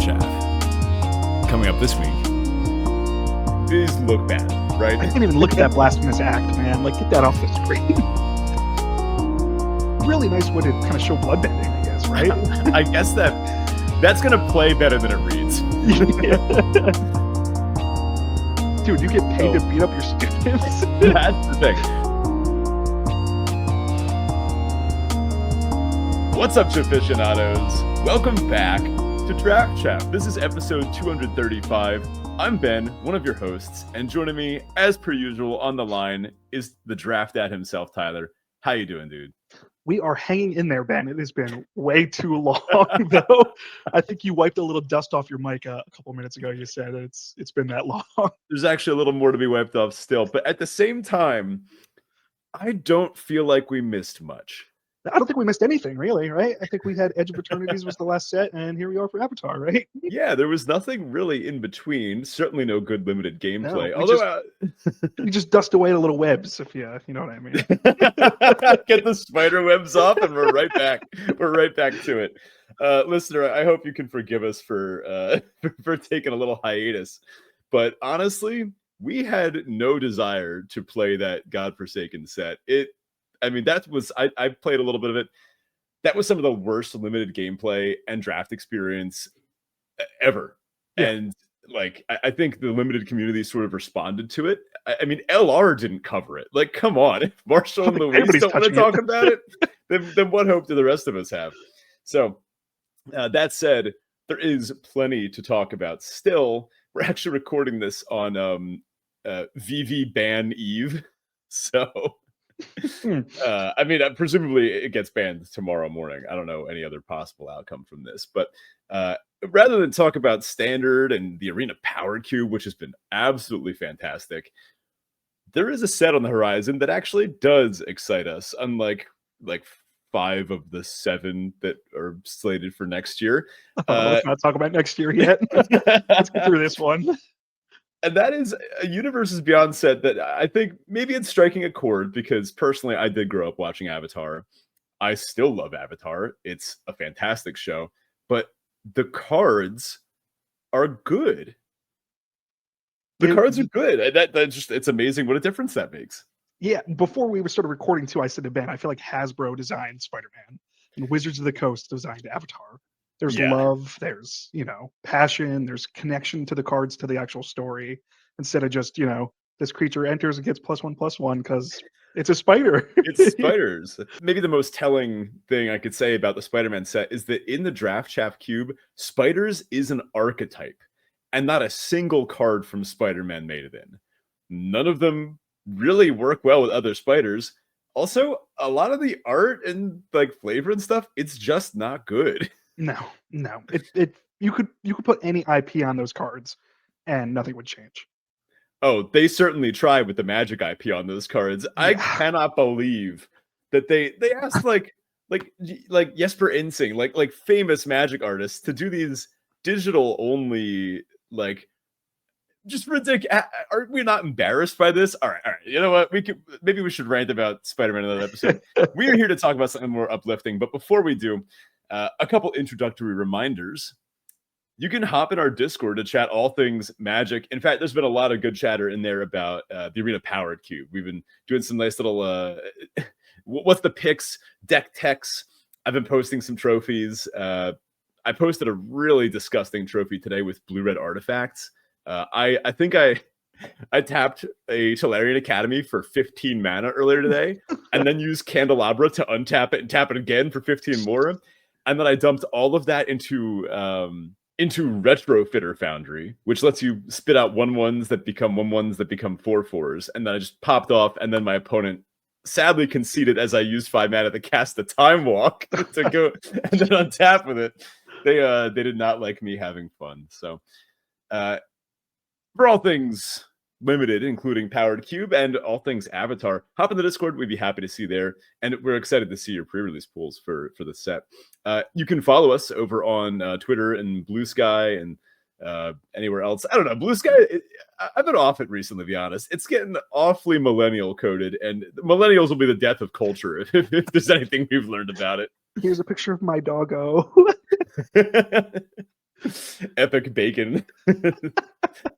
Chaff. Coming up this week, these look bad, right? I can't even look at that blasphemous act, man. Like, get that off the screen. Really nice way to kind of show bloodbending, I guess, right? I guess that's going to play better than it reads. Dude, you get paid to beat up your students? That's the thing. What's up, aficionados? Welcome back to Draft Chaff. This is episode 235. I'm Ben, one of your hosts, and joining me, as per usual, on the line is the draft dad himself, Tyler. How you doing, dude? We are hanging in there, Ben. It has been way too long, though. I think you wiped a little dust off your mic a couple minutes ago. You said it's been that long. There's actually a little more to be wiped off still, but at the same time, I don't feel like we missed much. I don't think we missed anything, really, right? I think we had Edge of Eternities was the last set, and here we are for Avatar, right? Yeah, there was nothing really in between. Certainly no good limited gameplay. No, Although we just dust away the little webs, if you know what I mean. Get the Spiderwebs off, and we're right back. We're right back to it. Listener, I hope you can forgive us for taking a little hiatus. But honestly, we had no desire to play that godforsaken set. That was I played a little bit of it. That was some of the worst limited gameplay and draft experience ever. Yeah. And I think the limited community sort of responded to it. I mean, LR didn't cover it. Like, come on. If Marshall and Louise don't want to talk about it, then what hope do the rest of us have? So that said, there is plenty to talk about. Still, we're actually recording this on VV Ban Eve. So presumably it gets banned tomorrow morning. I don't know any other possible outcome from this, but rather than talk about standard and the arena power cube, which has been absolutely fantastic, there is a set on the horizon that actually does excite us, unlike 5 of the 7 that are slated for next year. Let's not talk about next year yet. Let's get through this one. And that is a Universes Beyond set that I think maybe it's striking a chord, because personally I did grow up watching Avatar. I still love Avatar. It's a fantastic show, but the cards are good. The cards are good. That just, it's amazing what a difference that makes. Yeah, before we started recording too, I said to Ben, I feel like Hasbro designed Spider-Man and Wizards of the Coast designed Avatar. There's love, there's, passion, there's connection to the cards, to the actual story, instead of just, this creature enters and gets +1/+1 because it's a spider. It's spiders. Maybe the most telling thing I could say about the Spider-Man set is that in the Draft Chaff Cube, spiders is an archetype, and not a single card from Spider-Man made it in. None of them really work well with other spiders. Also, a lot of the art and flavor and stuff, it's just not good. No. You could put any IP on those cards and nothing would change. Oh, they certainly tried with the Magic IP on those cards. Yeah. I cannot believe that they asked like Jesper Ensing, like famous Magic artists, to do these digital only, just ridiculous. Are we not embarrassed by this? All right. You know what? Maybe we should rant about Spider-Man in another episode. We are here to talk about something more uplifting, but before we do, a couple introductory reminders. You can hop in our Discord to chat all things Magic. In fact, there's been a lot of good chatter in there about the Arena Powered Cube. We've been doing some nice little, what's the picks, deck techs. I've been posting some trophies. I posted a really disgusting trophy today with blue-red artifacts. I think I tapped a Tolarian Academy for 15 mana earlier today, and then used Candelabra to untap it and tap it again for 15 more. And then I dumped all of that into Retrofitter Foundry, which lets you spit out 1/1s that become 1/1s that become 4/4s. And then I just popped off, and then my opponent sadly conceded as I used 5 mana to cast a Time Walk to go and then untap with it. They did not like me having fun. So for all things limited, including Powered Cube and all things Avatar, hop in the Discord. We'd be happy to see you there, and we're excited to see your pre-release pools for the set. You can follow us over on Twitter and Blue Sky and anywhere else. I don't know. Blue Sky, I've been off it recently, to be honest. It's getting awfully millennial coded, and millennials will be the death of culture if there's anything we've learned about it. Here's a picture of my doggo. Epic bacon.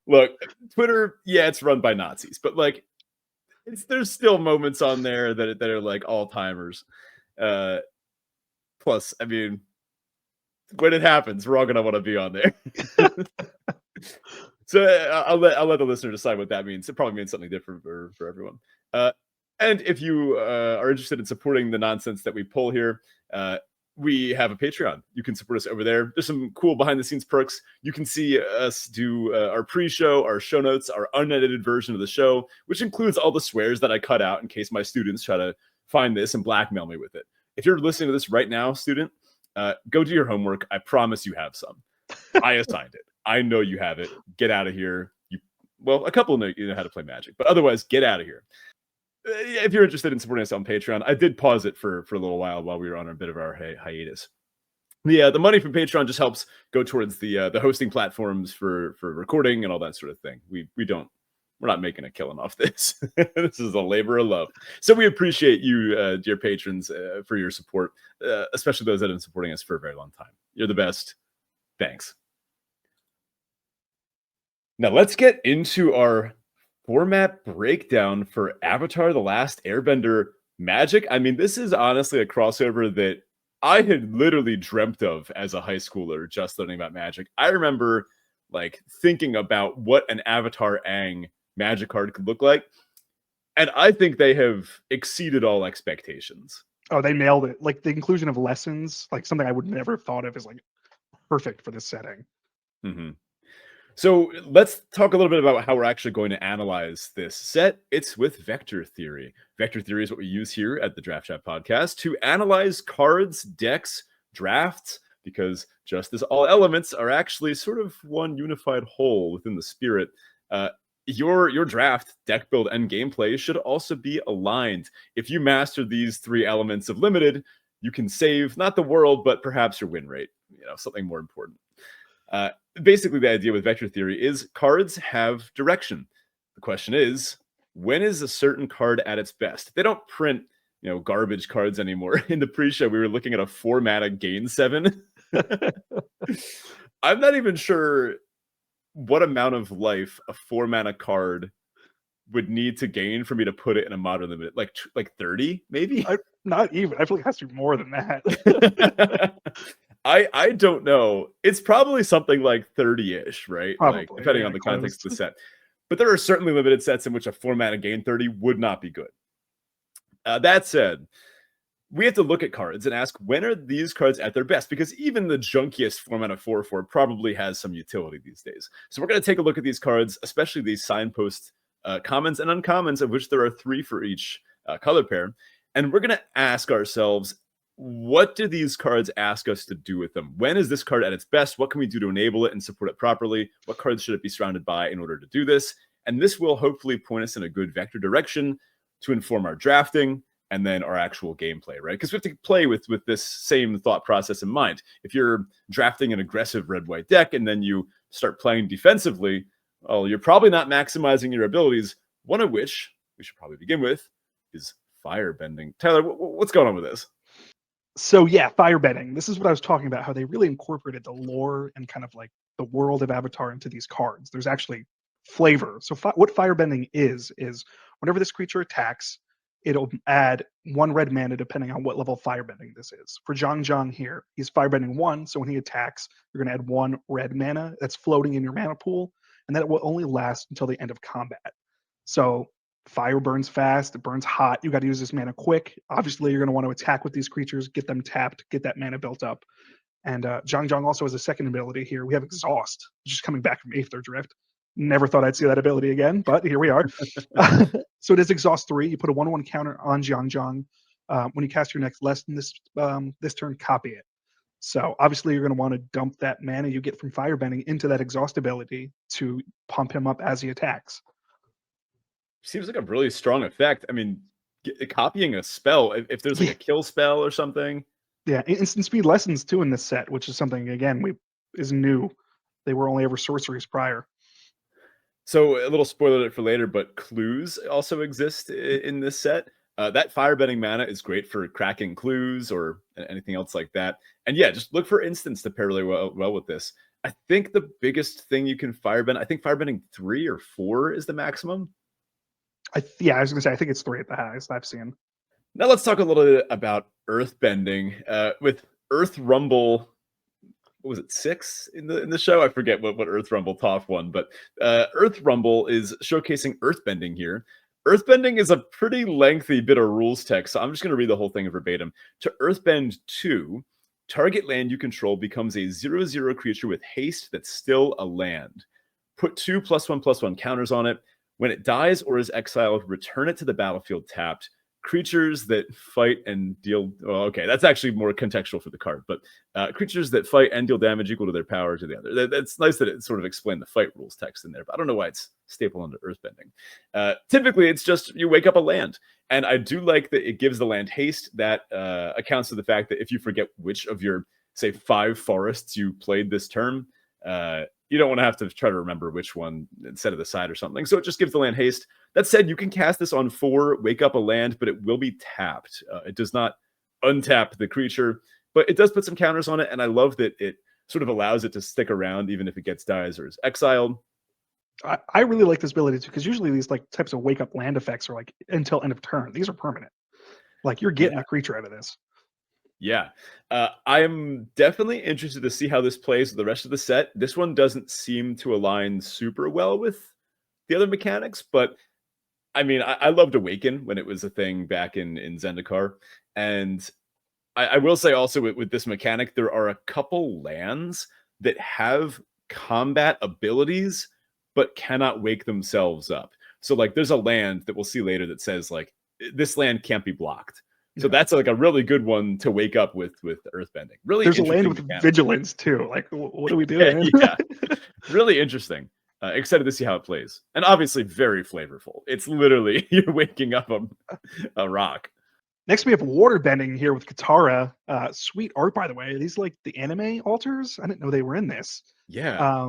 Look, Twitter, yeah, it's run by Nazis, but like, there's still moments on there that are like all timers. Plus, I mean, when it happens, we're all gonna want to be on there. So I'll let the listener decide what that means. It probably means something different for everyone. And if you are interested in supporting the nonsense that we pull here, we have a Patreon. You can support us over there. There's some cool behind the scenes perks. You can see us do our pre-show, our show notes, our unedited version of the show, which includes all the swears that I cut out in case my students try to find this and blackmail me with it. If you're listening to this right now, student, go do your homework. I promise you have some. I assigned it. I know you have it. Get out of here. Well, a couple know you know how to play Magic, but otherwise, get out of here. If you're interested in supporting us on Patreon, I did pause it for a little while we were on a bit of our hiatus. The money from Patreon just helps go towards the hosting platforms for recording and all that sort of thing. We're not making a killing off this. This is a labor of love. So we appreciate you, dear patrons, for your support, especially those that have been supporting us for a very long time. You're the best. Thanks. Now let's get into our format breakdown for Avatar: The Last Airbender Magic. I mean, this is honestly a crossover that I had literally dreamt of as a high schooler just learning about Magic. I remember like thinking about what an Avatar Aang Magic card could look like, and I think they have exceeded all expectations. Oh, they nailed it. Like the inclusion of lessons, like something I would never have thought of, is like perfect for this setting. Mm-hmm. So let's talk a little bit about how we're actually going to analyze this set. It's with vector theory. Vector theory is what we use here at the Draft Chat podcast to analyze cards, decks, drafts, because just as all elements are actually sort of one unified whole within the spirit, your draft, deck build, and gameplay should also be aligned. If you master these three elements of limited, you can save not the world, but perhaps your win rate, something more important. Basically, the idea with vector theory is cards have direction. The question is, when is a certain card at its best? They don't print, garbage cards anymore. In the pre-show, we were looking at a 4-mana gain 7. I'm not even sure what amount of life a 4-mana card would need to gain for me to put it in a modern limit. Like 30, maybe? Not even. I feel like it has to be more than that. I don't know. It's probably something like 30-ish, right? Probably, like depending on the close. context of the set. But there are certainly limited sets in which a 4-mana gain 30 would not be good. That said, we have to look at cards and ask, when are these cards at their best? Because even the junkiest 4-mana 4/4 probably has some utility these days. So we're going to take a look at these cards, especially these signpost commons and uncommons, of which there are 3 for each color pair. And we're going to ask ourselves, what do these cards ask us to do with them? When is this card at its best? What can we do to enable it and support it properly? What cards should it be surrounded by in order to do this? And this will hopefully point us in a good vector direction to inform our drafting and then our actual gameplay, right? Because we have to play with this same thought process in mind. If you're drafting an aggressive red-white deck and then you start playing defensively, well, you're probably not maximizing your abilities, one of which we should probably begin with is firebending. Tyler, what's going on with this? So yeah, firebending. This is what I was talking about, how they really incorporated the lore and kind of like the world of Avatar into these cards. There's actually flavor. So what firebending is whenever this creature attacks, it'll add 1 red mana depending on what level firebending this is. For Zhang here, he's firebending 1, so when he attacks, you're going to add 1 red mana that's floating in your mana pool, and that will only last until the end of combat. So fire burns fast, it burns hot. You got to use this mana quick. Obviously, you're going to want to attack with these creatures, get them tapped, get that mana built up. And Zhang also has a second ability here. We have Exhaust, which is coming back from Aether Drift. Never thought I'd see that ability again, but here we are. So it is Exhaust 3. You put a 1/1 counter on Zhang. When you cast your next lesson this turn, copy it. So obviously, you're going to want to dump that mana you get from firebending into that Exhaust ability to pump him up as he attacks. Seems like a really strong effect. I mean, copying a spell, if there's like a kill spell or something. Yeah, instant speed lessons too in this set, which is something, again, is new. They were only ever sorceries prior. So a little spoiler alert for later, but clues also exist in this set. That firebending mana is great for cracking clues or anything else like that. And yeah, just look for instants to pair really well with this. I think the biggest thing you can firebend, I think firebending 3 or 4 is the maximum. Yeah, I was gonna say I think it's 3 at the highest I've seen. Now let's talk a little bit about earthbending. With Earth Rumble, what was it, 6 in the show? I forget what Earth Rumble top one, but Earth Rumble is showcasing earthbending here. Earthbending is a pretty lengthy bit of rules text, so I'm just going to read the whole thing verbatim. To earthbend 2, target land you control becomes a 0/0 creature with haste that's still a land. Put 2 +1/+1 counters on it. When it dies or is exiled, return it to the battlefield tapped. Creatures that fight and deal... Well, okay, that's actually more contextual for the card, but creatures that fight and deal damage equal to their power to the other. That's nice that it sort of explained the fight rules text in there, but I don't know why it's stapled onto earthbending. Typically, it's just you wake up a land, and I do like that it gives the land haste. That accounts for the fact that if you forget which of your, say, 5 forests you played this turn, you don't want to have to try to remember which one set of the side or something. So it just gives the land haste. That said, you can cast this on 4, wake up a land, but it will be tapped. It does not untap the creature, but it does put some counters on it, and I love that it sort of allows it to stick around even if it gets dies or is exiled. I really like this ability too, because usually these like types of wake up land effects are like until end of turn. These are permanent. Like you're getting a creature out of this. Yeah. I'm definitely interested to see how this plays with the rest of the set. This one doesn't seem to align super well with the other mechanics, but I mean, I loved Awaken when it was a thing back in Zendikar. And I will say also with this mechanic, there are a couple lands that have combat abilities, but cannot wake themselves up. So like there's a land that we'll see later that says like, this land can't be blocked. So that's like a really good one to wake up with earthbending. Really, there's a land with mechanic. Vigilance too. Like, what are we doing? Yeah, really interesting. Excited to see how it plays, and obviously very flavorful. It's literally you're waking up a rock. Next, we have waterbending here with Katara. Sweet art, by the way. Are these like the anime altars? I didn't know they were in this. Yeah.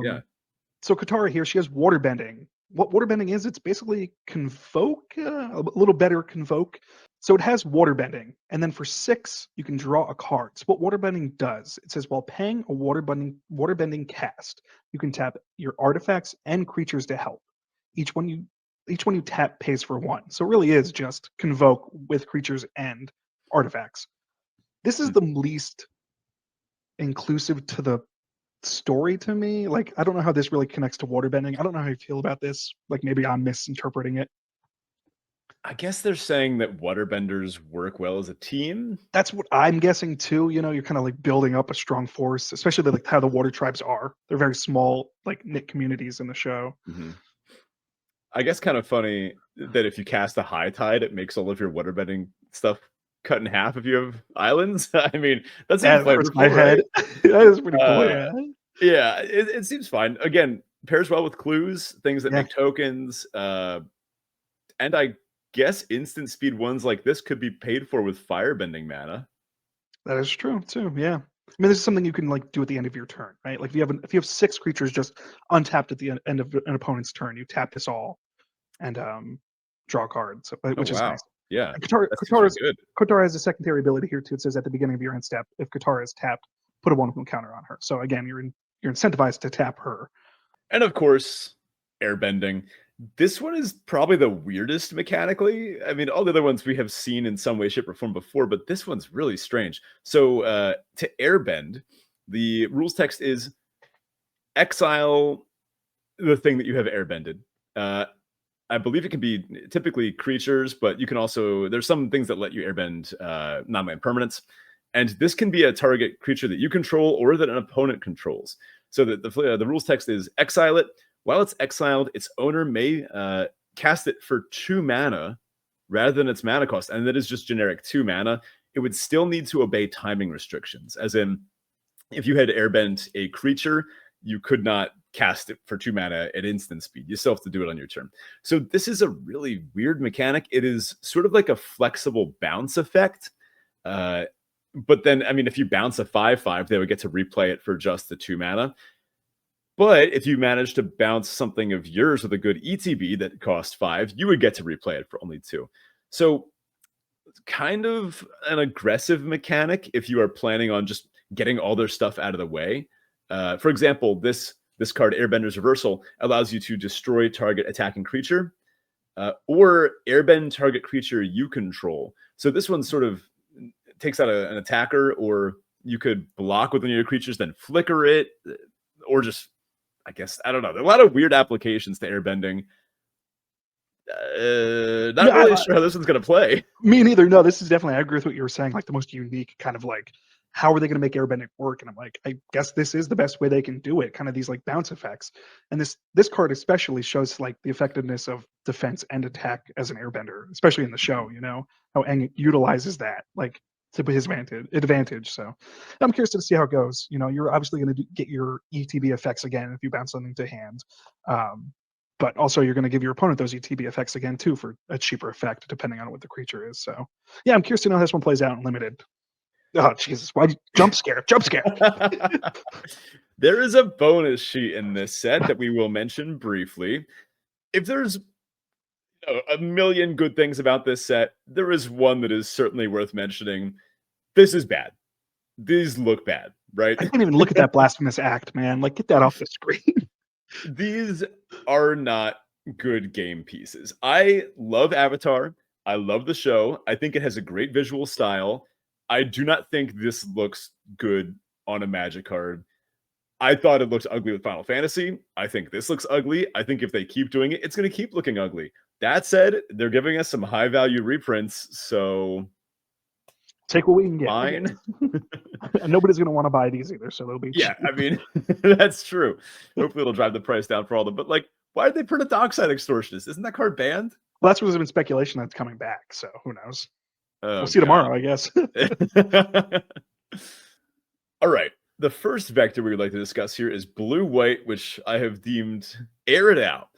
So Katara here, she has waterbending. What waterbending is, it's basically convoke, a little better convoke. So it has waterbending, and then for 6, you can draw a card. So what waterbending does, it says while paying a waterbending cast, you can tap your artifacts and creatures to help. Each one you tap pays for 1. So it really is just convoke with creatures and artifacts. This is the least inclusive to the story to me. Like, I don't know how this really connects to waterbending. I don't know how you feel about this. Like, maybe I'm misinterpreting it. I guess they're saying that waterbenders work well as a team. That's what I'm guessing too. You know, you're kind of like building up a strong force, especially like how the water tribes are. They're very small, like knit communities in the show. Mm-hmm. I guess kind of funny that if you cast a high tide, it makes all of your waterbending stuff cut in half if you have islands. I mean, that's hurts my head. That is pretty cool. Yeah, it seems fine. Again, pairs well with clues, things that make tokens, and I guess instant speed ones like this could be paid for with firebending mana. That is true too. Yeah, I mean, this is something you can like do at the end of your turn, right? Like if you have 6 creatures just untapped at the end of an opponent's turn, you tap this all and draw a card, so, which is nice. Yeah, Katara has a secondary ability here too. It says at the beginning of your end step, if Katara is tapped, put a 1/1 counter on her. So again, you're incentivized to tap her. And of course, airbending. This one is probably the weirdest mechanically. I mean, all the other ones we have seen in some way, shape, or form before, but this one's really strange. So to airbend, the rules text is exile the thing that you have airbended. I believe it can be typically creatures, but you can also, there's some things that let you airbend non-land permanents. And this can be a target creature that you control or that an opponent controls. So that the rules text is exile it. While it's exiled, its owner may cast it for 2 mana rather than its mana cost. And that is just generic 2 mana. It would still need to obey timing restrictions. As in, if you had airbend a creature, you could not cast it for 2 mana at instant speed. You still have to do it on your turn. So this is a really weird mechanic. It is sort of like a flexible bounce effect. But then, I mean, if you bounce a 5/5, they would get to replay it for just the 2 mana. But if you manage to bounce something of yours with a good ETB that cost 5, you would get to replay it for only 2. So it's kind of an aggressive mechanic if you are planning on just getting all their stuff out of the way. For example, this card, Airbender's Reversal, allows you to destroy target attacking creature or airbend target creature you control. So this one sort of takes out an attacker, or you could block with one of your creatures, then flicker it, or just, I guess, I don't know. There are a lot of weird applications to airbending. Not really sure how this one's going to play. Me neither. No, this is definitely, I agree with what you were saying, like the most unique kind of like, how are they going to make airbending work? And I'm like, I guess this is the best way they can do it, kind of these like bounce effects. And this card especially shows like the effectiveness of defense and attack as an airbender, especially in the show, you know, how Aang utilizes that like to his advantage. So I'm curious to see how it goes. You know, you're obviously going to get your ETB effects again if you bounce something to hand. But also you're going to give your opponent those ETB effects again too for a cheaper effect, depending on what the creature is. So yeah, I'm curious to know how this one plays out in limited. Oh Jesus! Why jump scare? Jump scare! There is a bonus sheet in this set that we will mention briefly. If there's a million good things about this set, there is one that is certainly worth mentioning. This is bad. These look bad, right? I can't even look at that blasphemous act, man. Like, get that off the screen. These are not good game pieces. I love Avatar. I love the show. I think it has a great visual style. I do not think this looks good on a Magic card. I thought it looked ugly with Final Fantasy. I think this looks ugly. I think if they keep doing it, it's going to keep looking ugly. That said, they're giving us some high-value reprints, so take what we can get. Fine. And nobody's going to want to buy these either, so they'll be cheap. I mean, that's true. Hopefully it'll drive the price down for all of them. But, like, why did they print a Dockside Extortionist? Isn't that card banned? Well, that's what there's been speculation that's coming back, so who knows? Oh, we'll see tomorrow, I guess. All right. The first vector we would like to discuss here is blue-white, which I have deemed air it out.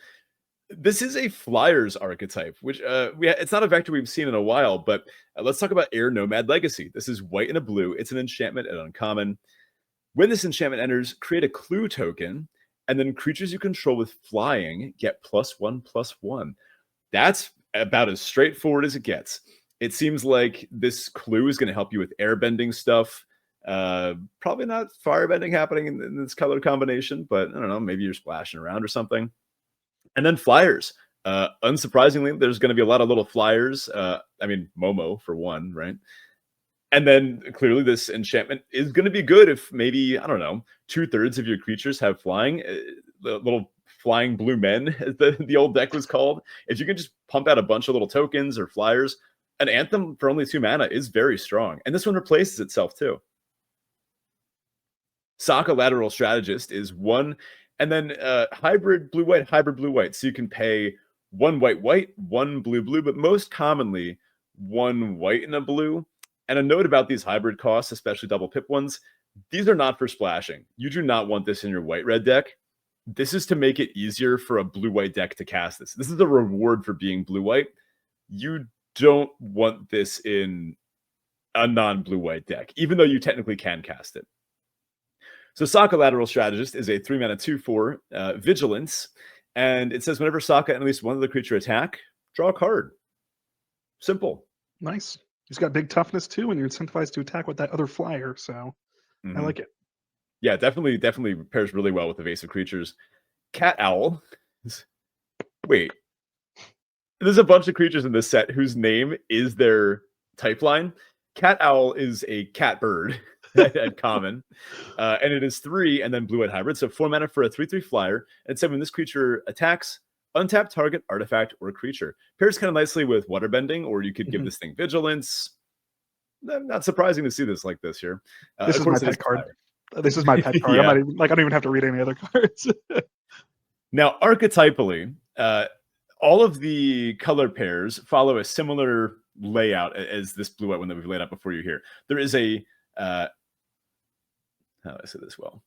This is a Flyers archetype, which it's not a vector we've seen in a while, but let's talk about Air Nomad Legacy. This is white and a blue. It's an enchantment at uncommon. When this enchantment enters, create a clue token, and then creatures you control with flying get +1/+1. That's about as straightforward as it gets. It seems like this clue is going to help you with airbending stuff. Probably not firebending happening in this color combination, but I don't know, maybe you're splashing around or something. And then flyers. Unsurprisingly, there's going to be a lot of little flyers. I mean, Momo for one, right? And then clearly this enchantment is going to be good if maybe, I don't know, 2/3 of your creatures have flying. The little flying blue men, as the old deck was called. If you can just pump out a bunch of little tokens or flyers, an Anthem for only 2 mana is very strong. And this one replaces itself too. Sokka Lateral Strategist is 1, and then hybrid blue-white. So you can pay 1 white, 1 blue, but most commonly 1 white and a blue. And a note about these hybrid costs, especially double pip ones, these are not for splashing. You do not want this in your white-red deck. This is to make it easier for a blue-white deck to cast this. This is a reward for being blue-white. You don't want this in a non-blue-white deck, even though you technically can cast it. So Sokka Lateral Strategist is a 3 mana 2/4 Vigilance, and it says whenever Sokka and at least one other creature attack, draw a card. Simple. Nice. He's got big toughness too, and you're incentivized to attack with that other flyer, so I like it. Yeah, definitely pairs really well with evasive creatures. Cat Owl. Wait. There's a bunch of creatures in this set whose name is their type line. Cat Owl is a cat bird at common. And it is 3 and then blue-white hybrid. So 4 mana for a 3/3 flyer. And so when this creature attacks, untap target artifact or creature. Pairs kind of nicely with waterbending, or you could give this thing vigilance. Not surprising to see this like this here. This is my pet card. This is my pet card. Yeah. I don't even have to read any other cards. Now, archetypally, all of the color pairs follow a similar layout as this blue-white one that we've laid out before you here. There is a how do I say this well?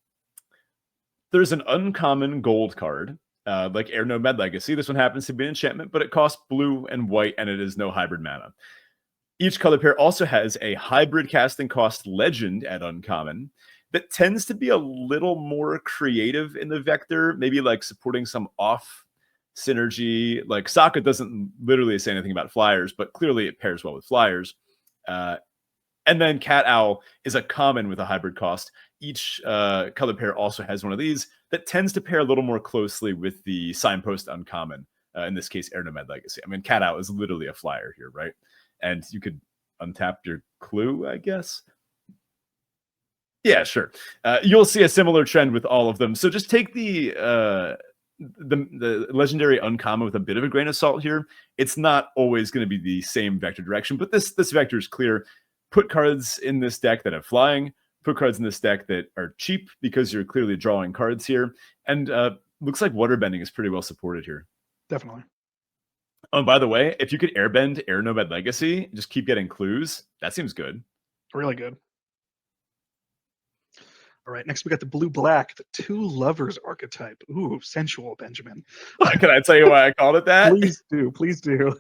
There's an uncommon gold card, like Air Nomad Legacy. This one happens to be an enchantment, but it costs blue and white, and it is no hybrid mana. Each color pair also has a hybrid casting cost legend at uncommon that tends to be a little more creative in the vector, maybe like supporting some off synergy. Like Sokka doesn't literally say anything about flyers, but clearly it pairs well with flyers. And then Cat Owl is a common with a hybrid cost. each color pair also has one of these that tends to pair a little more closely with the signpost uncommon. In this case, Air Nomad Legacy. I mean, Cat Out is literally a flyer here, right? And you could untap your clue, I guess. Yeah, sure. You'll see a similar trend with all of them. So just take the legendary uncommon with a bit of a grain of salt here. It's not always going to be the same vector direction, but this vector is clear. Put cards in this deck that have flying. Put cards in this deck that are cheap because you're clearly drawing cards here. And looks like waterbending is pretty well supported here. Definitely. Oh, by the way, if you could airbend Air Nomad Legacy, just keep getting clues. That seems good. Really good. All right, next we got the blue-black, the Two Lovers archetype. Ooh, sensual, Benjamin. Can I tell you why I called it that? Please do, please do.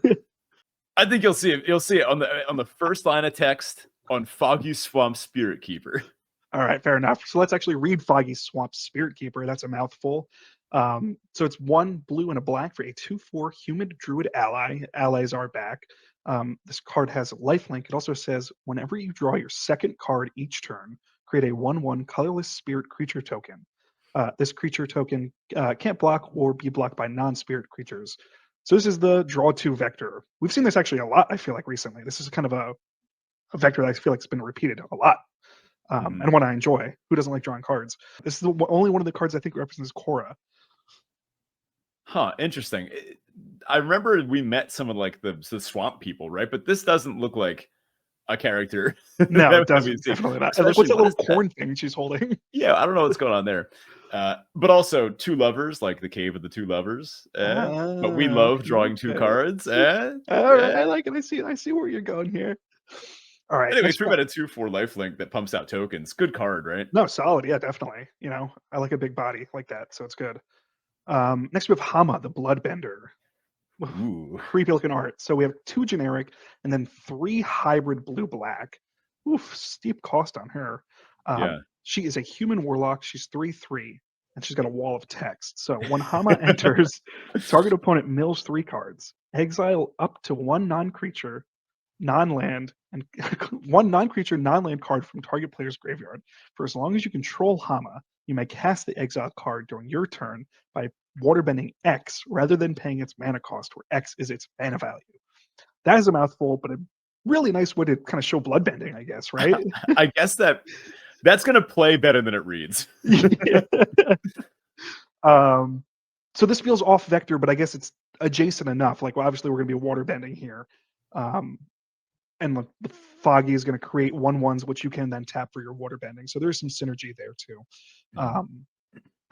I think you'll see it. You'll see it on the first line of text on Foggy Swamp Spirit Keeper. All right, fair enough. So let's actually read Foggy Swamp Spirit Keeper. That's a mouthful. So it's 1 blue and a black for a 2/4 human druid ally. Allies are back. This card has lifelink. It also says whenever you draw your second card each turn, create a 1/1 colorless spirit creature token. This creature token can't block or be blocked by non-spirit creatures. So this is the draw 2 vector. We've seen this actually a lot, I feel like, recently. This is kind of a vector that I feel like has been repeated a lot. And one I enjoy. Who doesn't like drawing cards? This is the only one of the cards I think represents Korra. Huh, interesting. I remember we met some of like the swamp people, right? But this doesn't look like a character. No, it doesn't. Definitely not. Like, what's that little corn thing she's holding? Yeah, I don't know what's going on there. But also 2 lovers, like the Cave of the 2 Lovers. But we love drawing 2 cards. All right, I like it. I see where you're going here. All right. Anyway, 3 mana 2/4 lifelink that pumps out tokens. Good card, right? No, solid. Yeah, definitely. You know, I like a big body like that, so it's good. Next we have Hama, the Bloodbender. Ooh. Creepy looking art. So we have 2 generic and then 3 hybrid blue-black. Oof, steep cost on her. Yeah. She is a human warlock. She's 3/3, and she's got a wall of text. So when Hama enters, target opponent mills 3 cards. Exile up to 1 non-creature, non-land, and 1 non-creature, non-land card from target player's graveyard. For as long as you control Hama, you may cast the exile card during your turn by waterbending X rather than paying its mana cost, where X is its mana value. That is a mouthful, but a really nice way to kind of show bloodbending, I guess, right? I guess that's going to play better than it reads. So this feels off vector, but I guess it's adjacent enough. Like, well, obviously, we're going to be waterbending here. And the Foggy is going to create 1/1s, which you can then tap for your waterbending. So there's some synergy there, too.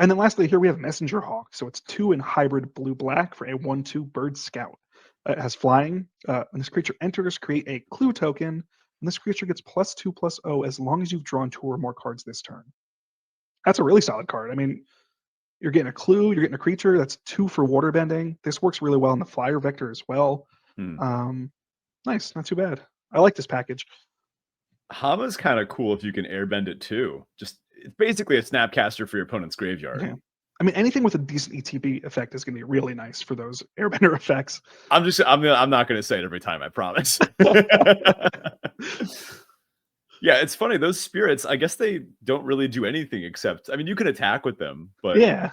And then lastly, here we have Messenger Hawk. So it's 2 in hybrid blue-black for a 1/2 Bird Scout. It has flying. When this creature enters, create a clue token. And this creature gets +2/+0 as long as you've drawn 2 or more cards this turn. That's a really solid card. I mean, you're getting a clue, you're getting a creature. That's 2 for waterbending. This works really well in the flyer vector as well. Nice, not too bad. I like this package. Hama's kind of cool if you can airbend it too. Just it's basically a snapcaster for your opponent's graveyard. Yeah. I mean, anything with a decent ETB effect is going to be really nice for those airbender effects. I'm not going to say it every time, I promise. Yeah, it's funny. Those spirits, I guess they don't really do anything except, I mean, you can attack with them, but yeah,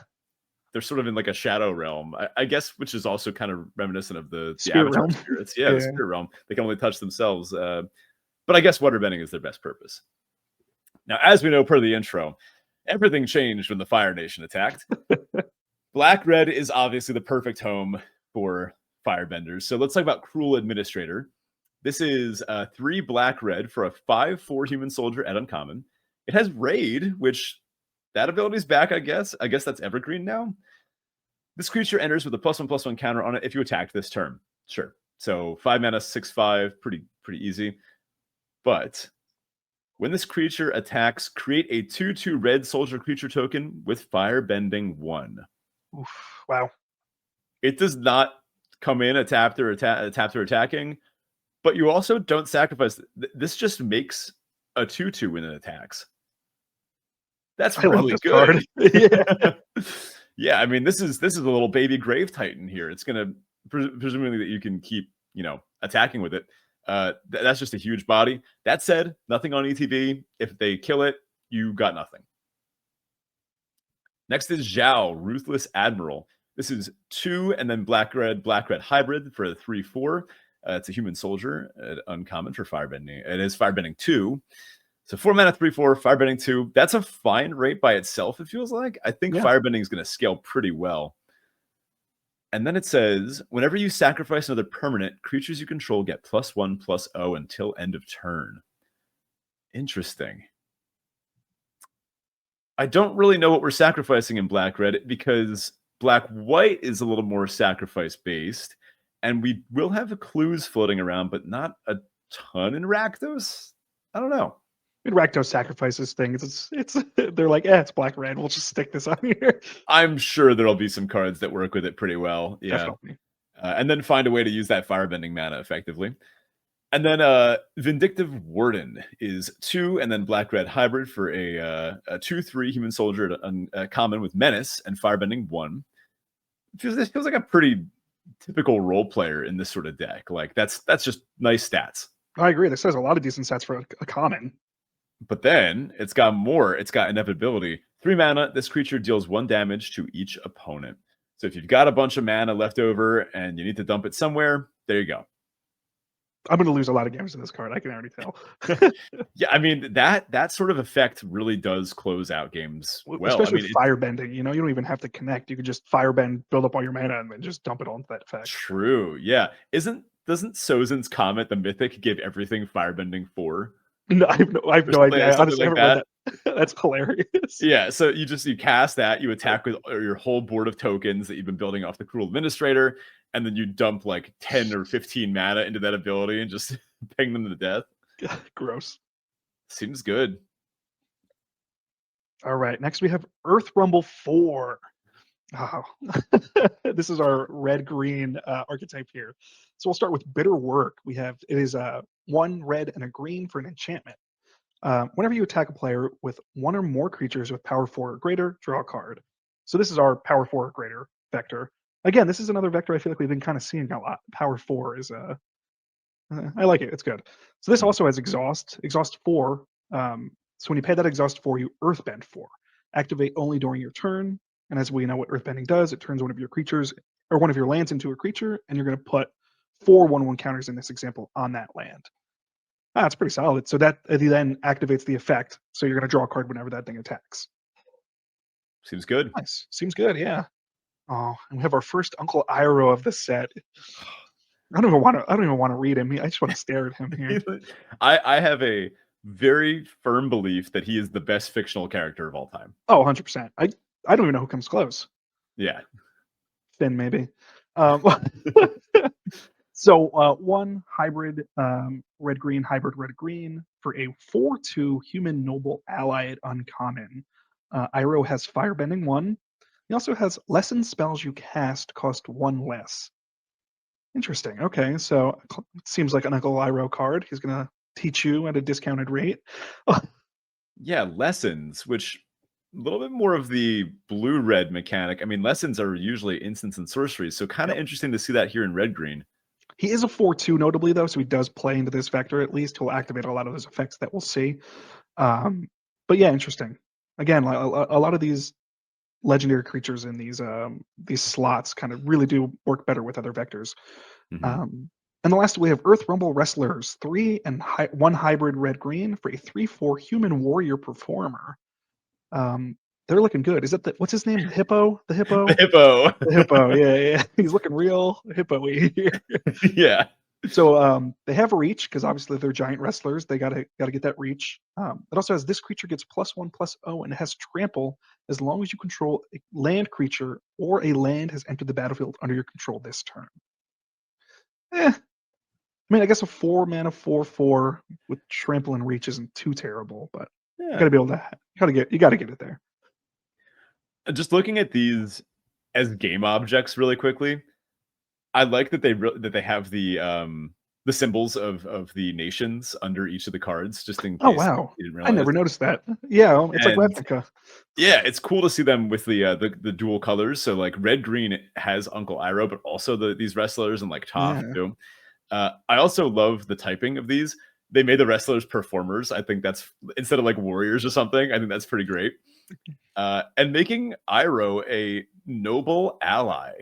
they're sort of in like a shadow realm, I guess, which is also kind of reminiscent of the Spirit Avatar realm. spirits. Yeah, the spirit realm. They can only touch themselves. But I guess waterbending is their best purpose. Now, as we know per the intro, everything changed when the Fire Nation attacked. Black-red is obviously the perfect home for firebenders. So let's talk about Cruel Administrator. This is 3 black-red for a 5/4 human soldier at uncommon. It has Raid, which that ability is back, I guess. I guess that's evergreen now. This creature enters with a +1/+1 counter on it if you attacked this turn. Sure. So 5 mana, 6/5, pretty easy. But when this creature attacks, create a 2/2 red soldier creature token with Firebending 1. Oof, wow. It does not come in tapped or attacking, but you also don't sacrifice. This just makes a 2/2 when it attacks. That's really good. Yeah. Yeah, I mean, this is a little baby Grave Titan here. It's going to presumably that you can keep, attacking with it. That's just a huge body. That said, nothing on ETB. If they kill it, you got nothing. Next is Zhao, Ruthless Admiral. This is 2 and then black-red hybrid for a 3/4. It's a human soldier, uncommon for firebending. It is firebending 2. So 4 mana, 3/4, firebending 2. That's a fine rate by itself, it feels like. I think firebending is going to scale pretty well. And then it says, whenever you sacrifice another permanent, creatures you control get +1/+0 until end of turn. Interesting. I don't really know what we're sacrificing in black-red because black-white is a little more sacrifice-based, and we will have clues floating around, but not a ton in Rakdos. I don't know. In Rakdos sacrifices things, it's they're like, it's black-red. We'll just stick this on here. I'm sure there'll be some cards that work with it pretty well. Yeah. Definitely. And then find a way to use that firebending mana effectively. And then Vindictive Warden is 2 and then black-red hybrid for a 2/3 human soldier common with menace and firebending 1. This feels like a pretty typical role player in this sort of deck. Like that's just nice stats. I agree. This has a lot of decent stats for a common. But then it's got more. It's got inevitability. 3 mana. This creature deals 1 damage to each opponent. So if you've got a bunch of mana left over and you need to dump it somewhere, there you go. I'm going to lose a lot of games to this card. I can already tell. Yeah, I mean, that sort of effect really does close out games well. Especially with firebending. You don't even have to connect. You could just firebend, build up all your mana, and then just dump it onto that effect. True. Yeah. Doesn't Sozin's Comet, the Mythic, give everything firebending 4? No, I have no idea. Honestly, like that. That's hilarious. Yeah, so you cast that, you attack with your whole board of tokens that you've been building off the Cruel Administrator, and then you dump like 10 or 15 mana into that ability and just ping them to death. Gross. Seems good. All right, next we have Earth Rumble 4. Oh. This is our red-green archetype here. So we'll start with Bitter Work. It is 1 red and a green for an enchantment. Whenever you attack a player with 1 or more creatures with power 4 or greater, draw a card. So this is our power 4 or greater vector. Again, this is another vector I feel like we've been kind of seeing a lot. Power 4 is I like it. It's good. So this also has Exhaust 4. So when you pay that Exhaust 4, you Earthbend 4. Activate only during your turn. And as we know what Earthbending does, it turns one of your creatures or one of your lands into a creature, and you're going to put 4 1/1 counters in this example on that land. That's pretty solid. So that then activates the effect. So you're going to draw a card whenever that thing attacks. Seems good. Nice. Seems good. Yeah. Oh, and we have our first Uncle Iroh of the set. I don't even want to read him. I just want to stare at him here. I have a very firm belief that he is the best fictional character of all time. Oh, 100%. I don't even know who comes close. Yeah. Finn, maybe. So 1 hybrid red-green, hybrid red-green for a 4/2 human noble ally at uncommon. Iroh has firebending 1. He also has lessen spells you cast cost 1 less. Interesting. Okay, so it seems like an Uncle Iroh card. He's going to teach you at a discounted rate. Yeah, lessons, which a little bit more of the blue-red mechanic. I mean, lessons are usually instants and sorceries, so kind of interesting to see that here in red-green. He is a 4/2 notably, though, so he does play into this vector at least. He'll activate a lot of those effects that we'll see. But yeah, interesting. Again, a lot of these legendary creatures in these slots kind of really do work better with other vectors. Mm-hmm. And the last we have Earth Rumble Wrestlers, 3 and 1 hybrid red-green for a 3/4 human warrior performer. They're looking good. Is that what's his name? The hippo? The hippo? The hippo. The hippo, yeah. He's looking real hippo-y here. Yeah. So they have reach, because obviously they're giant wrestlers. They gotta get that reach. It also has this creature gets +1/+0, and it has trample as long as you control a land creature or a land has entered the battlefield under your control this turn. I mean, I guess a 4 mana 4/4 with trample and reach isn't too terrible, but you gotta be able to you gotta get it there. Just looking at these as game objects really quickly, I like that they have the symbols of the nations under each of the cards, just in case. Oh wow! I never noticed that. Yeah, it's like Ravnica. Yeah, it's cool to see them with the dual colors. So like red green has Uncle Iroh, but also these wrestlers and like Chaff too. I also love the typing of these. they made the wrestlers performers. I think that's instead of like warriors or something. I think that's pretty great. And making Iroh a noble ally.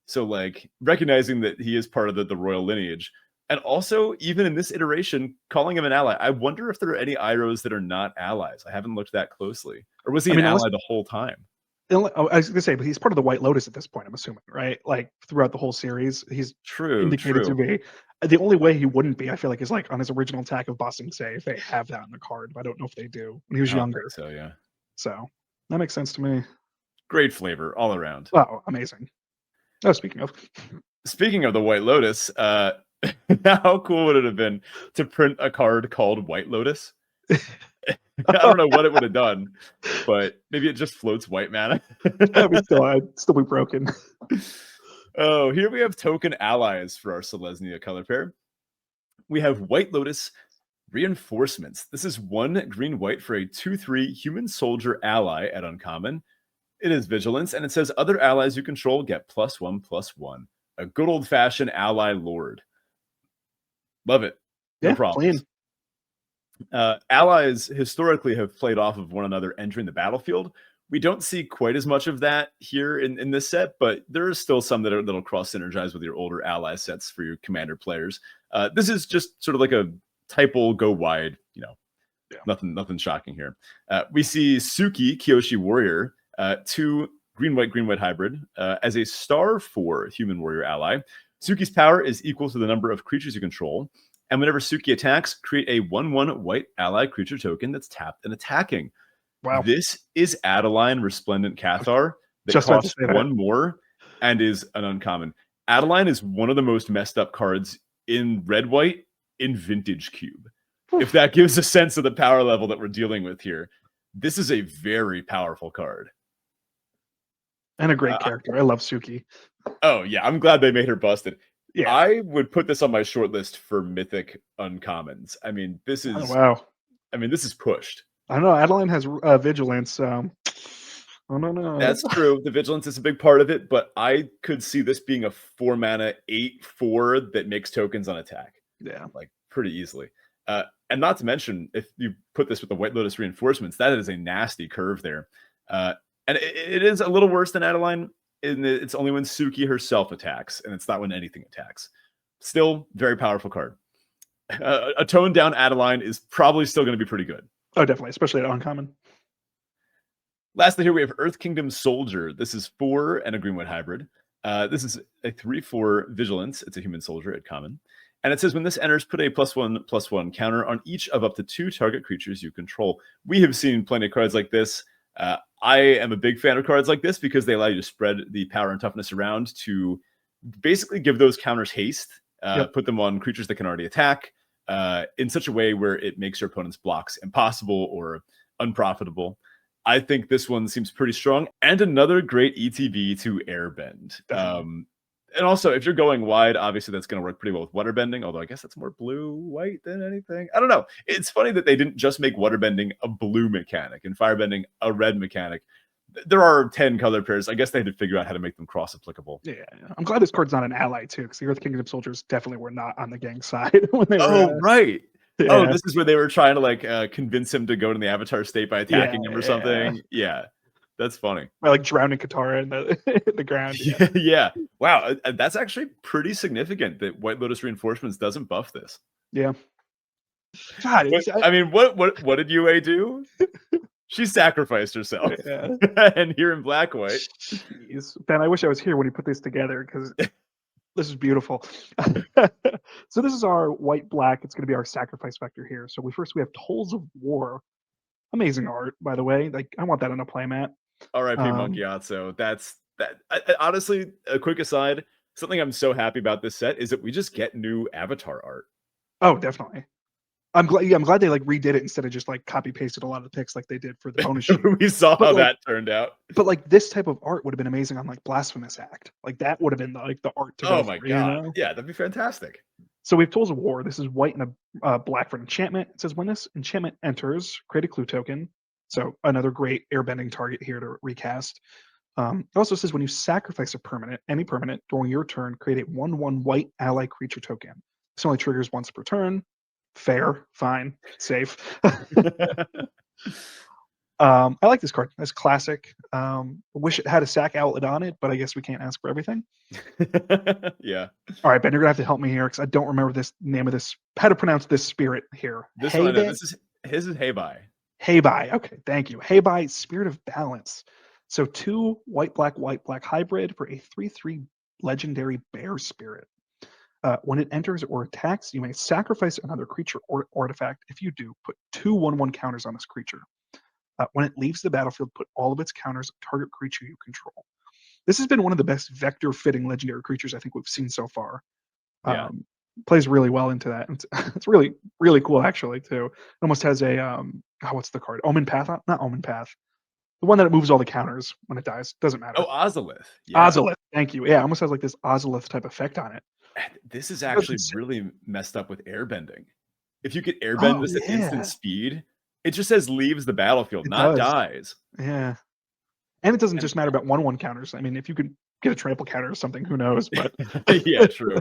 So like recognizing that he is part of the royal lineage. And also, even in this iteration, calling him an ally. I wonder if there are any Irohs that are not allies. I haven't looked that closely. Or was he an ally the whole time? I was gonna say, but he's part of the White Lotus at this point, I'm assuming, right? Like throughout the whole series, he's indicated to be. The only way he wouldn't be, I feel like, is like on his original attack of Boston Say, if they have that on the card. But I don't know if they do. When he was younger. So yeah. So that makes sense to me. Great flavor all around. Wow, amazing. Oh, speaking of the White Lotus, how cool would it have been to print a card called White Lotus? I don't know what it would have done, but maybe it just floats white mana. I'd still be broken. Oh, here we have token allies for our Selesnya color pair. We have White Lotus Reinforcements. This is 1 green-white for a 2/3 human soldier ally at uncommon. It is vigilance, and it says other allies you control get +1/+1. A good old-fashioned ally lord. Love it. No problem. Allies historically have played off of one another entering the battlefield. We don't see quite as much of that here in this set, but there are still some that'll cross synergize with your older ally sets for your commander players. This is just sort of like a typal go wide, nothing shocking here. We see Suki, Kyoshi Warrior, 2 green-white hybrid, as a star 4 human warrior ally. Suki's power is equal to the number of creatures you control. And whenever Suki attacks, create a 1/1 white ally creature token that's tapped and attacking. Wow. This is Adeline Resplendent Cathar that costs 1 more and is an uncommon. Adeline is one of the most messed up cards in red-white in Vintage Cube. If that gives a sense of the power level that we're dealing with here, this is a very powerful card. And a great character. I love Suki. Oh, yeah. I'm glad they made her busted. Yeah. I would put this on my short list for mythic uncommons. I mean, this is this is pushed. I don't know. Adeline has vigilance, so I don't know. That's true. The vigilance is a big part of it, but I could see this being a 4 mana 8/4 that makes tokens on attack. Yeah, like pretty easily. And not to mention, if you put this with the White Lotus Reinforcements, that is a nasty curve there. And it is a little worse than Adeline. It's only when Suki herself attacks, and it's not when anything attacks. Still, very powerful card. A toned down Adeline is probably still going to be pretty good. Oh, definitely, especially at uncommon. Lastly, here we have Earth Kingdom Soldier. This is 4 and a green-white hybrid. This is a 3/4 vigilance. It's a human soldier at common. And it says when this enters, put a +1/+1 counter on each of up to 2 target creatures you control. We have seen plenty of cards like this. I am a big fan of cards like this because they allow you to spread the power and toughness around to basically give those counters haste, put them on creatures that can already attack in such a way where it makes your opponent's blocks impossible or unprofitable. I think this one seems pretty strong. And another great ETB to airbend. And also, if you're going wide, obviously that's going to work pretty well with waterbending, although I guess that's more blue-white than anything. I don't know. It's funny that they didn't just make waterbending a blue mechanic and firebending a red mechanic. There are 10 color pairs. I guess they had to figure out how to make them cross-applicable. Yeah. I'm glad this card's not an ally, too, because the Earth Kingdom soldiers definitely were not on the gang side when they were... right. Yeah. Oh, this is where they were trying to convince him to go to the Avatar state by attacking him or something. Yeah. That's funny. Or like drowning Katara in the ground. Yeah. Wow. That's actually pretty significant that White Lotus Reinforcements doesn't buff this. Yeah. God, I mean, what did UA do? She sacrificed herself. Yeah. And here in black white. Jeez. Ben, I wish I was here when you put this together because this is beautiful. So this is our white-black. It's going to be our sacrifice vector here. So we have Tolls of War. Amazing art, by the way. Like I want that on a playmat. R.I.P. Monkey Otso. That's that. Honestly, a quick aside. Something I'm so happy about this set is that we just get new Avatar art. Oh, definitely. I'm glad they like redid it instead of just like copy pasted a lot of the pics like they did for the bonus sheet. We saw how that turned out. But like this type of art would have been amazing on like Blasphemous Act. Like that would have been the art to go. Oh my god! You know? Yeah, that'd be fantastic. So we have Tools of War. This is white and a black for an enchantment. It says when this enchantment enters, create a clue token. So another great airbending target here to recast. It also says when you sacrifice any permanent during your turn, create a 1/1 white ally creature token. This only triggers once per turn. Fair, fine, safe. I like this card. It's classic. Wish it had a sack outlet on it, but I guess we can't ask for everything. Yeah. All right, Ben, you're gonna have to help me here because I don't remember this name of this. How to pronounce this spirit here? This one I know. His is Heibai. Heibai. Okay, thank you. Heibai, Spirit of Balance. So 2 white black hybrid for a 3/3 legendary bear spirit. When it enters or attacks, you may sacrifice another creature or artifact. If you do, put 2 1/1 counters on this creature. When it leaves the battlefield, put all of its counters on target creature you control. This has been one of the best vector-fitting legendary creatures I think we've seen so far. Yeah. Plays really well into that. It's really, really cool, actually, too. It almost has a, what's the card? Omen Path? Not Omen Path. The one that moves all the counters when it dies. Doesn't matter. Oh, Ozolith. Yeah. Ozolith. Thank you. Yeah, it almost has like this Ozolith type effect on it. This is actually really messed up with airbending. If you could airbend this at instant speed, it just says leaves the battlefield, not dies. Yeah. And it doesn't just matter about 1/1 counters. I mean, if you could get a trample counter or something, who knows? But yeah, true.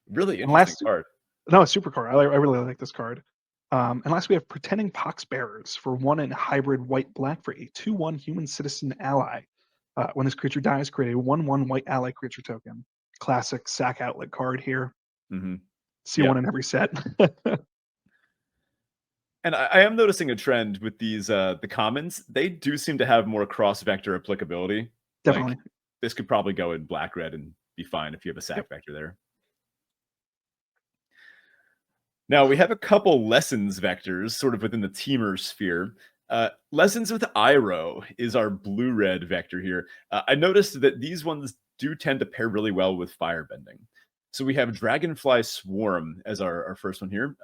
Really interesting card. No, a super card. I really like this card. And last we have Pretending Poxbearers for 1 and hybrid white-black for a 2/1 human citizen ally. When this creature dies, create a 1/1 white ally creature token. Classic sack outlet card here. Mm-hmm. See one in every set. And I am noticing a trend with these the commons. They do seem to have more cross-vector applicability. Definitely. Like, this could probably go in black-red and be fine if you have a sack vector there. Now, we have a couple lessons vectors sort of within the teamer sphere. Lessons with Iroh is our blue-red vector here. I noticed that these ones do tend to pair really well with firebending. So we have Dragonfly Swarm as our first one here.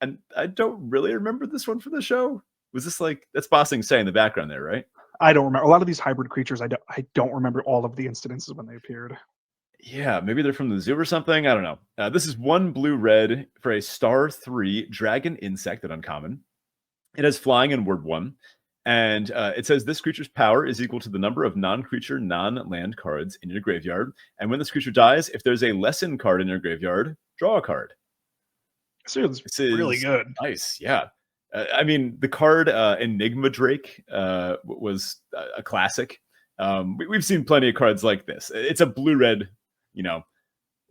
And I don't really remember this one for the show. Was this like, that's Bossing Say in the background there, right? I don't remember. A lot of these hybrid creatures, I don't remember all of the incidences when they appeared. Yeah, maybe they're from the zoo or something. I don't know. This is 1 blue-red for a star 3 dragon insect at uncommon. It has flying in word 1. And it says this creature's power is equal to the number of non-creature, non-land cards in your graveyard. And when this creature dies, if there's a lesson card in your graveyard, draw a card. This is really good. Nice, yeah. I mean, the card Enigma Drake was a classic. We've seen plenty of cards like this. It's a blue-red,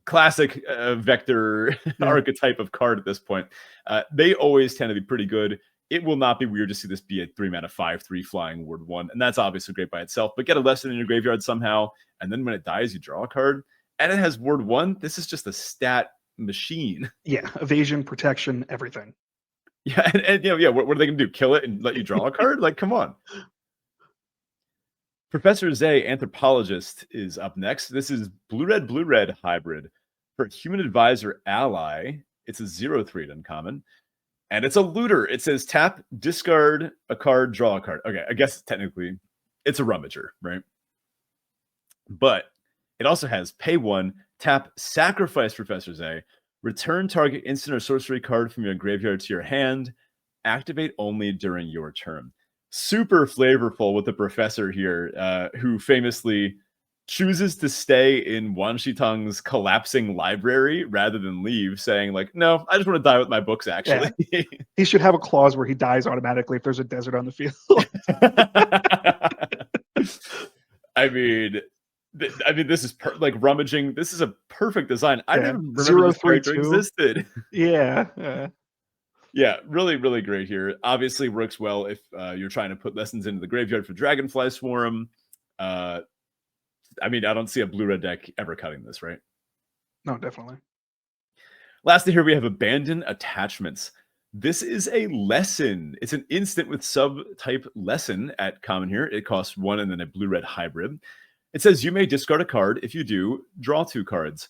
classic vector archetype of card at this point. They always tend to be pretty good. It will not be weird to see this be a 3-mana 5/3 flying word 1, and that's obviously great by itself. But get a lesson in your graveyard somehow, and then when it dies, you draw a card, and it has word 1. This is just a stat machine. Yeah, evasion, protection, everything. Yeah, and what are they gonna do? Kill it and let you draw a card? Like, come on. Professor Zay, Anthropologist, is up next. This is blue-red hybrid for Human Advisor Ally. It's a 0/3 uncommon. And it's a looter. It says tap, discard a card, draw a card. Okay, I guess technically it's a rummager, right? But it also has pay 1, tap, sacrifice Professor Zay, return target instant or sorcery card from your graveyard to your hand, activate only during your turn. Super flavorful with the professor here, who famously chooses to stay in Wan Shitang's collapsing library rather than leave, saying like, no, I just want to die with my books, actually. Yeah. He should have a clause where he dies automatically if there's a desert on the field. I mean, this is rummaging. This is a perfect design. I didn't remember this character existed. Yeah. Yeah, really, really great here. Obviously works well if you're trying to put lessons into the graveyard for Dragonfly Swarm. I mean, I don't see a blue-red deck ever cutting this, right? No, definitely. Lastly, here we have Abandon Attachments. This is a lesson. It's an instant with sub-type lesson at common here. It costs 1 and then a blue-red hybrid. It says you may discard a card. If you do, draw 2 cards.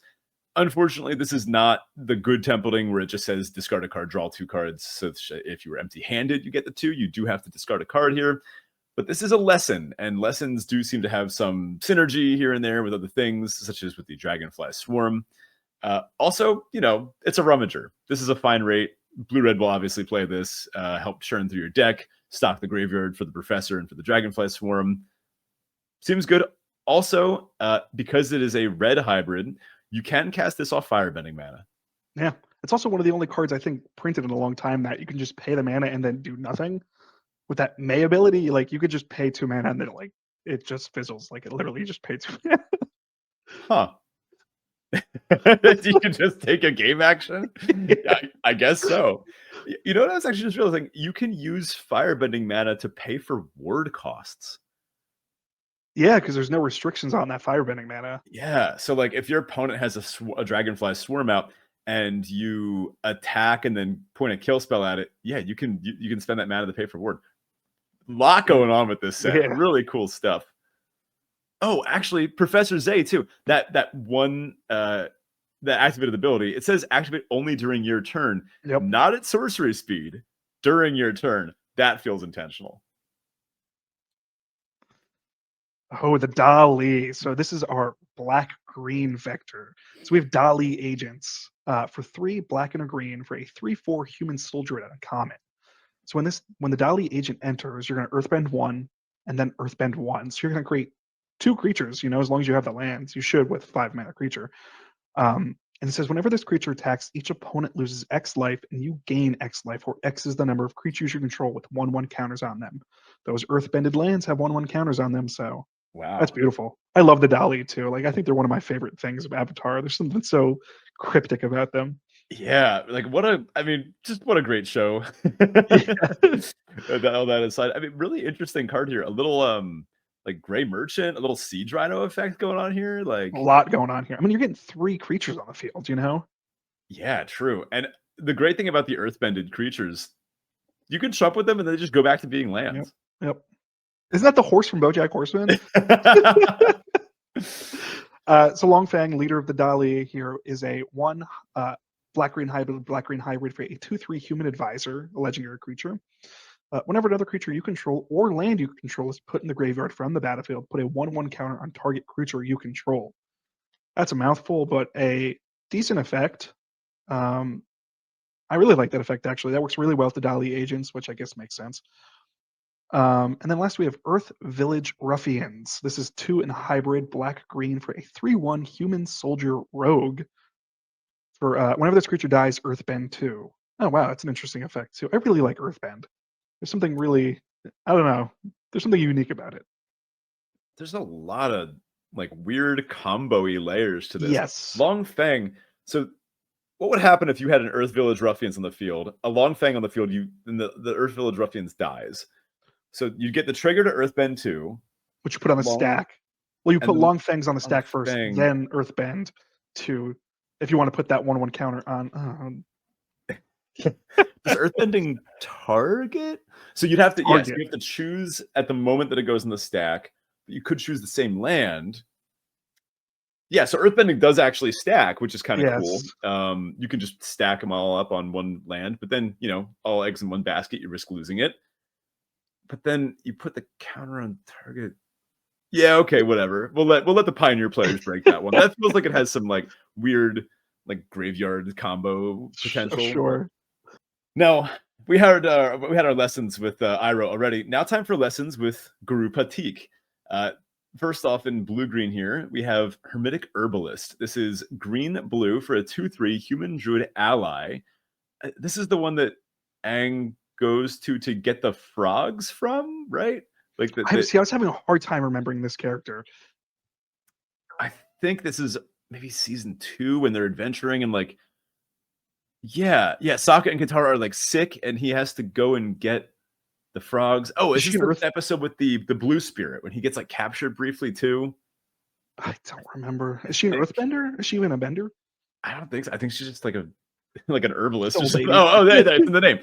Unfortunately, this is not the good templating where it just says discard a card, draw 2 cards. So if you were empty-handed, you get the 2. You do have to discard a card here. But this is a lesson, and lessons do seem to have some synergy here and there with other things, such as with the Dragonfly Swarm. Also, it's a rummager. This is a fine rate. Blue-red will obviously play this, help churn through your deck, stock the graveyard for the Professor and for the Dragonfly Swarm. Seems good. Also, because it is a red hybrid, you can cast this off firebending mana. Yeah. It's also one of the only cards I think printed in a long time that you can just pay the mana and then do nothing. With that May ability, like you could just pay 2 mana and then like it just fizzles. Like it literally just paid 2 mana. Huh. You can just take a game action? Yeah, I guess so. You know what I was actually just realizing? You can use firebending mana to pay for ward costs. Yeah, because there's no restrictions on that firebending mana. Yeah, so, like, if your opponent has a Dragonfly Swarm out and you attack and then point a kill spell at it, yeah, you can spend that mana to pay for ward. Lot going on with this set. Yeah. Really cool stuff. Oh, actually, Professor Zay too. That one that activated ability, it says activate only during your turn, Yep. not at sorcery speed, during your turn. That feels intentional. Oh, the Dali. So this is our black-green vector. So we have Dali agents for 3 black and a green for a 3/4 human soldier at a common. So when the Dali agent enters, you're going to Earthbend 1 and then Earthbend 1. So you're going to create 2 creatures. As long as you have the lands, you should with 5 mana creature. And it says whenever this creature attacks, each opponent loses X life and you gain X life, where X is the number of creatures you control with 1/1 counters on them. Those Earthbended lands have 1/1 counters on them, so that's Wow. beautiful. I love the Dali too. Like I think they're one of my favorite things of Avatar. There's something so cryptic about them. Yeah, like just what a great show. All that aside, really interesting card here. A little like Gray Merchant, a little Siege Rhino effect going on here. A Like, lot going on here. I mean, you're getting 3 creatures on the field, yeah, true. And the great thing about the Earthbended creatures, you can shop with them and they just go back to being Yep. lands. Yep. Isn't that the horse from BoJack Horseman? So Longfang, leader of the Dali here, is a 1 black-green hybrid for a 2/3 human advisor, a legendary creature. Whenever another creature you control or land you control is put in the graveyard from the battlefield, put a 1/1 counter on target creature you control. That's a mouthful, but a decent effect. I really like that effect, actually. That works really well with the Dali agents, which I guess makes sense. And then last we have Earth Village Ruffians. This is 2 in hybrid, black-green for a 3/1 human soldier rogue. For whenever this creature dies, Earthbend 2. Oh wow, that's an interesting effect too. I really like Earthbend. There's something really, I don't know. There's something unique about it. There's a lot of like weird combo-y layers to this. Yes. Long Fang. So what would happen if you had an Earth Village Ruffians on the field, a Long Fang on the field, and the Earth Village Ruffians dies? So you get the trigger to Earthbend 2. Which you put on the Long stack. Well, you and put Long Fangs on the stack first, Fang. then Earthbend 2. If you want to put that 1/1 counter on. Does Earthbending target? So you'd have to, yes, you have to choose at the moment that it goes in the stack. But you could choose the same land. Yeah, so Earthbending does actually stack, which is kind of cool. You can just stack them all up on one land, but then, all eggs in one basket, you risk losing it. But then you put the counter on target. Yeah, okay, whatever. We'll let the Pioneer players break that one. That feels like it has some like weird like graveyard combo potential. Sure. Now, we had our lessons with Iroh already. Now time for lessons with Guru Patik. First off, in blue-green here, we have Hermetic Herbalist. This is green-blue for a 2/3 human druid ally. This is the one that Aang goes to get the frogs from, right? Like I was having a hard time remembering this character. I think this is maybe season 2 when they're adventuring and like, yeah, Sokka and Katara are like sick, and he has to go and get the frogs. Oh, is this the episode with the blue spirit when he gets like captured briefly too? I don't remember. Is she an earthbender? Is she even a bender? I don't think so. I think she's just like an herbalist. It's It's in the name.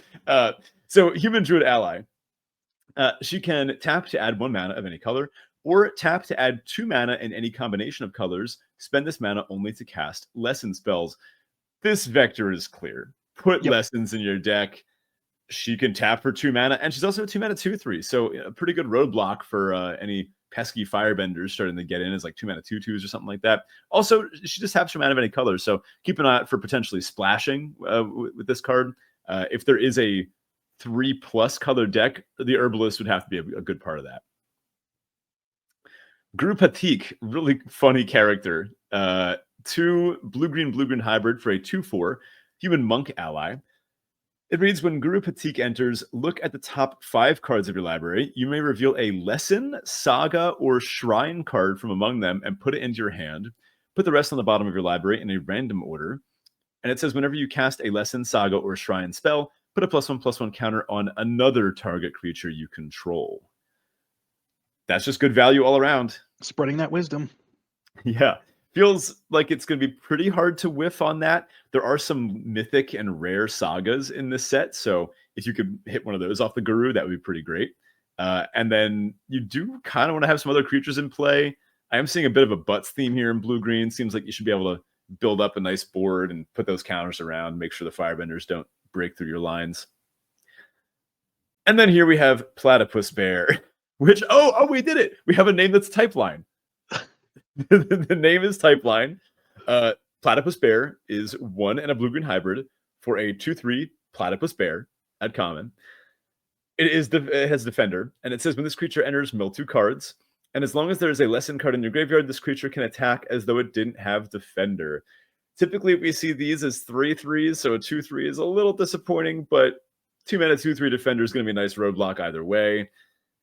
So human druid ally. She can tap to add 1 mana of any color, or tap to add 2 mana in any combination of colors. Spend this mana only to cast lesson spells. This vector is clear. Put lessons in your deck. She can tap for 2 mana, and she's also a 2 mana 2/3. So a pretty good roadblock for any pesky firebenders starting to get in as like 2 mana 2/2s or something like that. Also, she just taps for mana of any color, so keep an eye out for potentially splashing with this card. If there is a 3+ color deck, the herbalist would have to be a good part of that. Guru Patik, really funny character. 2 blue-green hybrid for a 2/4. human monk ally. It reads, when Guru Patik enters, look at the top 5 cards of your library. You may reveal a lesson, saga, or shrine card from among them and put it into your hand. Put the rest on the bottom of your library in a random order. And it says, whenever you cast a lesson, saga, or shrine spell, put a +1/+1 counter on another target creature you control. That's just good value all around. Spreading that wisdom. Yeah. Feels like it's going to be pretty hard to whiff on that. There are some mythic and rare sagas in this set, so if you could hit one of those off the Guru, that would be pretty great. And then you do kind of want to have some other creatures in play. I am seeing a bit of a butts theme here in blue-green. Seems like you should be able to build up a nice board and put those counters around, make sure the Firebenders don't break through your lines. And then here we have Platypus Bear, which, oh, we did it. We have a name that's Typeline. The name is Typeline. Platypus Bear is 1 and a blue-green hybrid for a 2/3 Platypus Bear at common. It has Defender, and it says when this creature enters, mill 2 cards, and as long as there is a lesson card in your graveyard, this creature can attack as though it didn't have Defender. Typically, we see these as 3/3s, so a 2/3 is a little disappointing, but 2 mana 2/3 Defender is going to be a nice roadblock either way.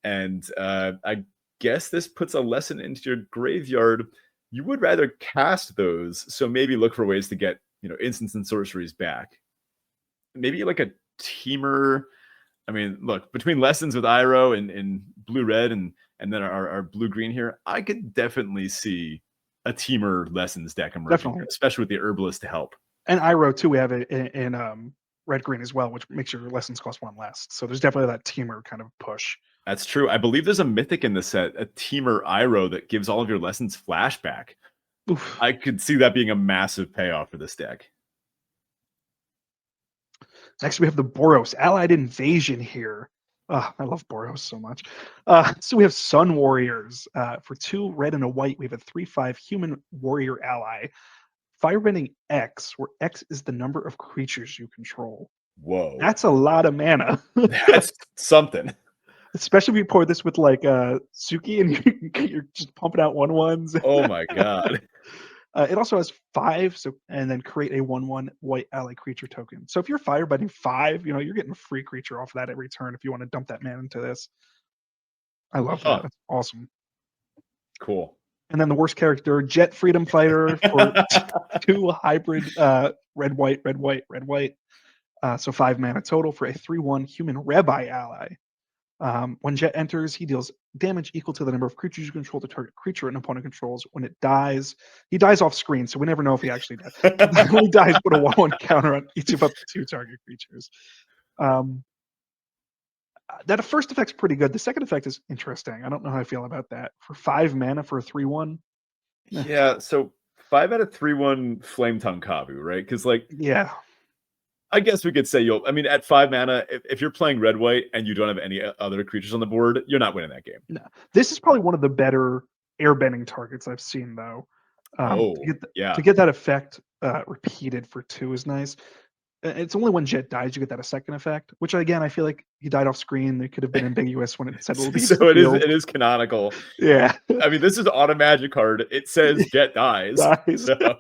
And I guess this puts a lesson into your graveyard. You would rather cast those, so maybe look for ways to get, instants and sorceries back. Maybe like a Teamer. I mean, look, between lessons with Iroh and blue-red and then our blue-green here, I could definitely see a Teamer lessons deck emerging, especially with the Herbalist to help. And Iroh, too, we have it in red-green as well, which makes your lessons cost 1 less. So there's definitely that Teamer kind of push. That's true. I believe there's a mythic in the set, a Teamer Iroh, that gives all of your lessons flashback. Oof. I could see that being a massive payoff for this deck. Next, we have the Boros Allied Invasion here. I love Boros so much. So we have Sun Warriors. For 2 red and a white, we have a 3/5 human warrior ally. Firebending X, where X is the number of creatures you control. Whoa. That's a lot of mana. That's something. Especially if you pour this with like Suki and you're just pumping out 1/1s. Oh my god. It also has 5, and then create a 1/1 white ally creature token. So if you're firebending 5, you're getting a free creature off of that every turn if you want to dump that mana into this. I love that. That's awesome. Cool. And then the worst character, Jet Freedom Fighter for 2 hybrid red white. So 5 mana total for a 3/1 human Rabbi ally. When Jet enters, he deals damage equal to the number of creatures you control the target creature an opponent controls. When it dies, he dies off screen, so we never know if he actually dies. When he dies, put a 1/1 counter on each of up to 2 target creatures. That first effect's pretty good. The second effect is interesting. I don't know how I feel about that. For 5 mana for a 3/1. Yeah, so 5 out of 3/1 Flame Tongue Kavu, right? Because yeah. I guess we could say at 5 mana, if you're playing red-white and you don't have any other creatures on the board, you're not winning that game. No. This is probably one of the better airbending targets I've seen, though. To get that effect repeated for 2 is nice. It's only when Jet dies you get that a second effect, which again I feel like he died off screen. It could have been ambiguous when it said it'll be. So it is canonical. Yeah. I mean, this is an auto magic card. It says Jet dies. So.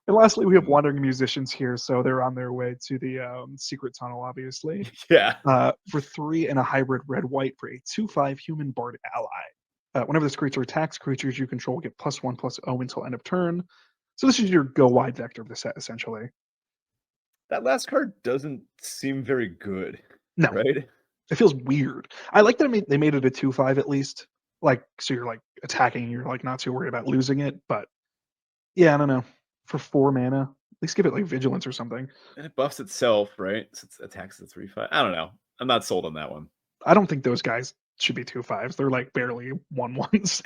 And lastly, we have Wandering Musicians here, so they're on their way to the secret tunnel, obviously. Yeah. For 3 and a hybrid red-white for a 2/5 human bard ally. Whenever this creature attacks, creatures you control get +1/+0 until end of turn. So this is your go wide vector of the set, essentially. That last card doesn't seem very good. No. Right? It feels weird. I like that they made it a 2/5 at least. So you're attacking, you're not too worried about losing it, but yeah, I don't know. For 4 mana, at least give it Vigilance or something. And it buffs itself, right? So it attacks the 3/5. I don't know. I'm not sold on that one. I don't think those guys should be 2/5s. They're barely 1/1s.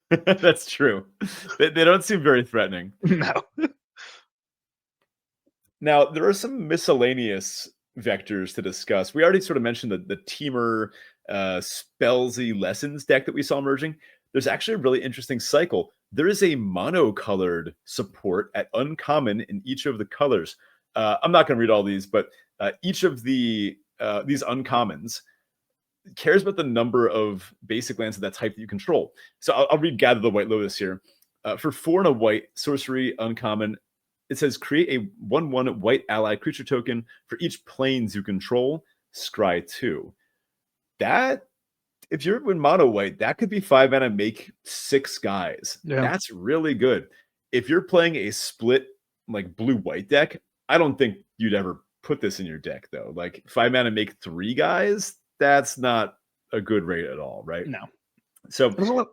That's true. They don't seem very threatening. No. Now, there are some miscellaneous vectors to discuss. We already sort of mentioned the Teamer Spellsy Lessons deck that we saw emerging. There's actually a really interesting cycle. There is a monocolored support at uncommon in each of the colors. I'm not going to read all these, but each of these uncommons cares about the number of basic lands of that type that you control. So I'll read Gather the White Lotus here. For 4 and a white, sorcery, uncommon, it says create a 1/1 white ally creature token for each planes you control, scry 2. That, if you're in mono white, that could be 5 mana, make 6 guys. Yeah. That's really good. If you're playing a split like blue white deck, I don't think you'd ever put this in your deck though. Like 5 mana, make 3 guys, that's not a good rate at all, right? No. So There's a lot.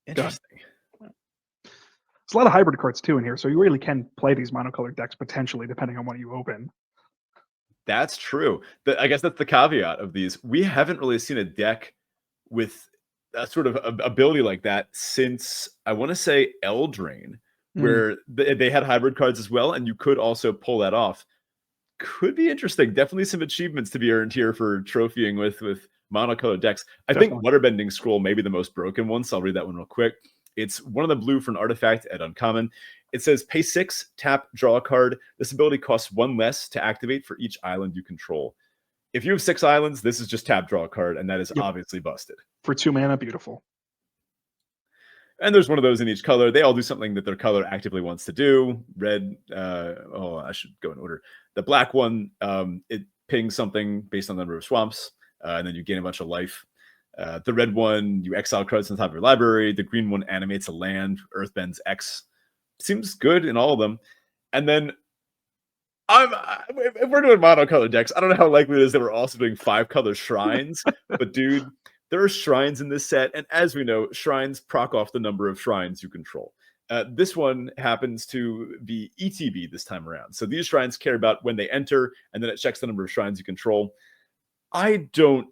interesting. There's a lot of hybrid cards too in here, so you really can play these monocolored decks potentially, depending on what you open. That's true. I guess that's the caveat of these. We haven't really seen a deck with a sort of ability like that since, I want to say, Eldraine, where they had hybrid cards as well, and you could also pull that off. Could be interesting. Definitely some achievements to be earned here for trophying with monocolored decks. I think Waterbending Scroll may be the most broken one, so I'll read that one real quick. It's 1 of the blue for an artifact at uncommon. It says pay 6, tap, draw a card. This ability costs 1 less to activate for each island you control. If you have 6 islands, this is just tap, draw a card, and that is obviously busted. For 2 mana, beautiful. And there's one of those in each color. They all do something that their color actively wants to do. Red, I should go in order. The black one, it pings something based on the number of swamps, and then you gain a bunch of life. The red one, you exile cards on top of your library. The green one animates a land, earthbends X. Seems good in all of them. And then if we're doing monocolored decks, I don't know how likely it is that we're also doing 5-color shrines. But dude, there are shrines in this set, and as we know, shrines proc off the number of shrines you control. This one happens to be ETB this time around. So these shrines care about when they enter, and then it checks the number of shrines you control. I don't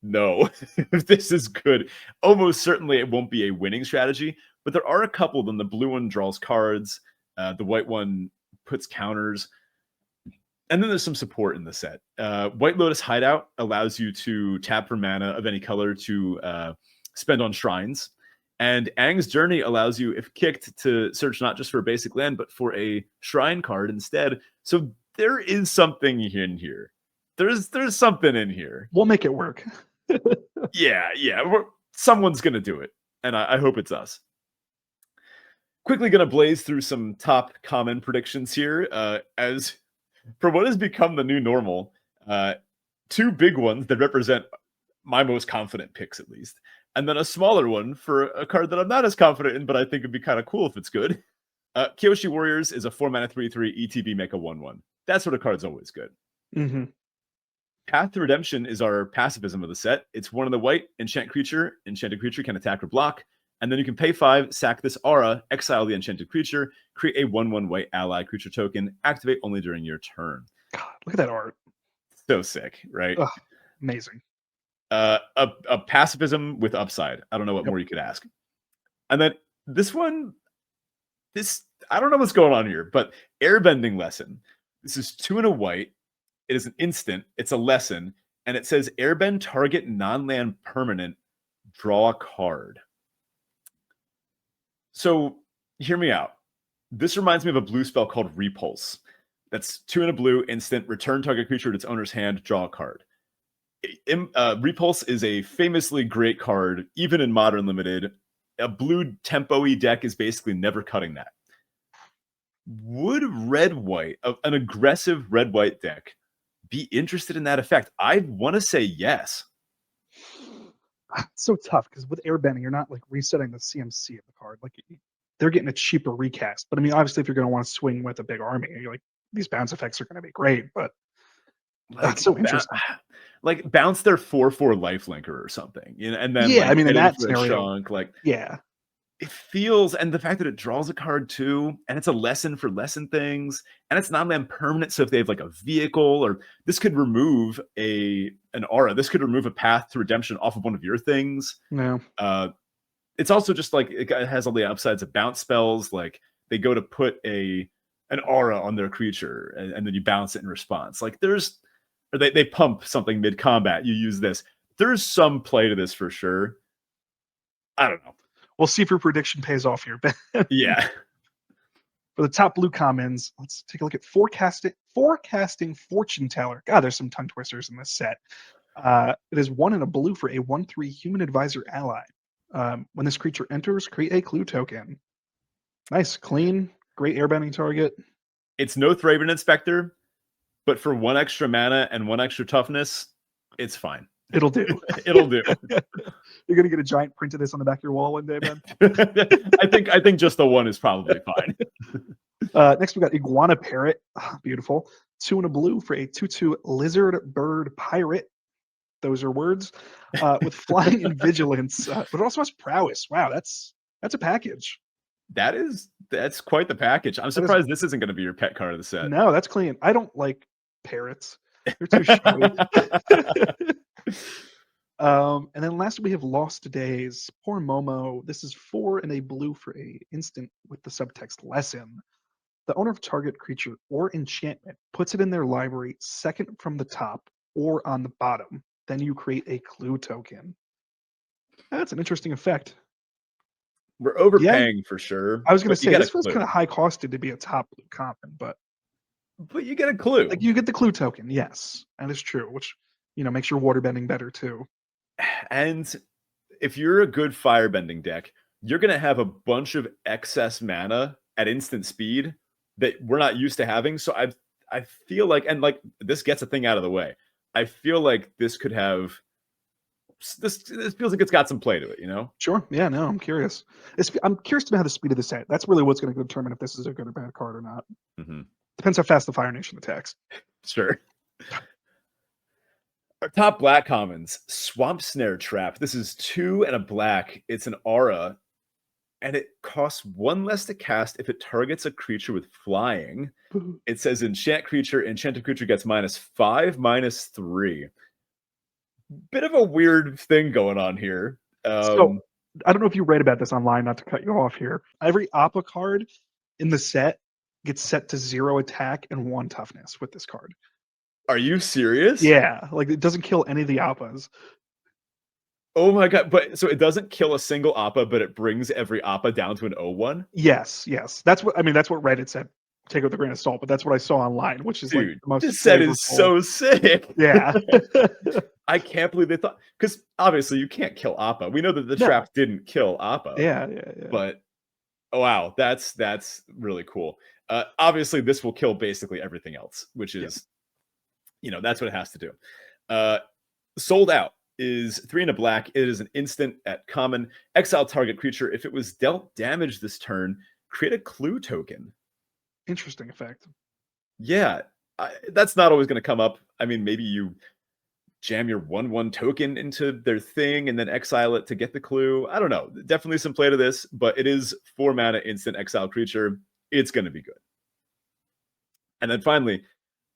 know if this is good. Almost certainly it won't be a winning strategy, but there are a couple of them. The blue one draws cards. The white one puts counters. And then there's some support in the set. White Lotus Hideout allows you to tap for mana of any color to spend on shrines. And Aang's Journey allows you, if kicked, to search not just for a basic land, but for a shrine card instead. So there is something in here. There's something in here. We'll make it work. Yeah. Someone's going to do it. And I hope it's us. Quickly going to blaze through some top common predictions here. As for what has become the new normal, 2 big ones that represent my most confident picks, at least. And then a smaller one for a card that I'm not as confident in, but I think would be kind of cool if it's good. Kyoshi Warriors is a 4 mana 3/3 ETB, make a 1/1. That sort of card's always good. Mm-hmm. Path to Redemption is our pacifism of the set. It's 1 of the white, enchant creature. Enchanted creature can attack or block. And then you can pay 5, sack this aura, exile the enchanted creature, create a 1/1 white ally creature token, activate only during your turn. God, look at that art. So sick, right? Ugh, amazing. A pacifism with upside. I don't know what more you could ask. And then this one, I don't know what's going on here, but Airbending Lesson. This is 2 and a white. It is an instant. It's a lesson. And it says airbend target non-land permanent, draw a card. So hear me out. This reminds me of a blue spell called Repulse. That's 2 and a blue, instant, return target creature to its owner's hand, draw a card. Repulse is a famously great card, even in Modern Limited. A blue tempo-y deck is basically never cutting that. Would red-white, an aggressive red-white deck, be interested in that effect? I want to say yes. It's so tough because with airbending, you're not like resetting the CMC of the card. Like they're getting a cheaper recast. But I mean, obviously, if you're going to want to swing with a big army, you're like, these bounce effects are going to be great. But that's so interesting. Like bounce their 4/4 lifelinker or something, and then I mean, in that scenario, chunk, yeah. It feels, and the fact that it draws a card too, and it's a lesson for lesson things, and it's non-land permanent. So if they have like a vehicle, or this could remove an aura, this could remove a path to redemption off of one of your things. No. It's also just like it has all the upsides of bounce spells. Like they go to put an aura on their creature, and then you bounce it in response. Like they pump something mid combat. You use this. There's some play to this for sure. I don't know. We'll see if your prediction pays off here. Yeah. For the top blue commons, let's take a look at Forecasting Fortune Teller. God, there's some tongue twisters in this set. It is 1 and a blue for a 1/3 human advisor ally. When this creature enters, create a clue token. Nice, clean. Great airbending target. It's no Thraben Inspector, but for 1 extra mana and 1 extra toughness, it's fine. It'll do. It'll do. You're gonna get a giant print of this on the back of your wall one day, Ben. I think just the 1 is probably fine. Next we got Iguana Parrot. Beautiful. 2 and a blue for a 2/2 lizard bird pirate. Those are words. With flying and vigilance, but it also has prowess. Wow, that's a package. That's quite the package. I'm surprised this isn't going to be your pet card of the set. No, that's clean. I don't like parrots. They're too showy. And then last we have Lost Days. Poor Momo. This is 4 and a blue for a instant with the subtext lesson. The owner of target creature or enchantment puts it in their library second from the top or on the bottom. Then you create a clue token. That's an interesting effect. We're overpaying for sure. I was going to say, this feels kind of high costed to be a top blue common, but you get a clue. Like you get the clue token, yes. That is true, which, makes your waterbending better too. And if you're a good firebending deck, you're going to have a bunch of excess mana at instant speed that we're not used to having. So I feel like, and like this gets a thing out of the way. I feel like this could have this feels like it's got some play to it, Sure. Yeah, no, I'm curious. I'm curious to know how the speed of this set. That's really what's going to determine if this is a good or bad card or not. Mm-hmm. Depends how fast the Fire Nation attacks. Sure. Our top black commons, Swamp Snare Trap. This is 2 and a black. It's an aura, and it costs 1 less to cast if it targets a creature with flying. It says enchanted creature gets -5, -3. Bit of a weird thing going on here. So I don't know if you read about this online, not to cut you off here. Every Appa card in the set gets set to 0 attack and 1 toughness with this card. Are you serious? Yeah, like it doesn't kill any of the Appas. Oh my god, but so it doesn't kill a single Appa, but it brings every Appa down to an 0/1? Yes. That's what Reddit said. Take it with a grain of salt, but that's what I saw online, which is dude, like the most this set is so sick. Yeah. I can't believe they thought, because obviously you can't kill Appa. We know that the trap didn't kill Appa. Yeah. But oh wow, that's really cool. Obviously this will kill basically everything else, which is that's what it has to do. Sold Out is 3 and a black. It is an instant at common. Exile target creature. If it was dealt damage this turn, create a clue token. Interesting effect. Yeah, that's not always going to come up. I mean, maybe you jam your 1/1 token into their thing and then exile it to get the clue. I don't know. Definitely some play to this, but it is 4 mana instant exile creature. It's going to be good. And then finally,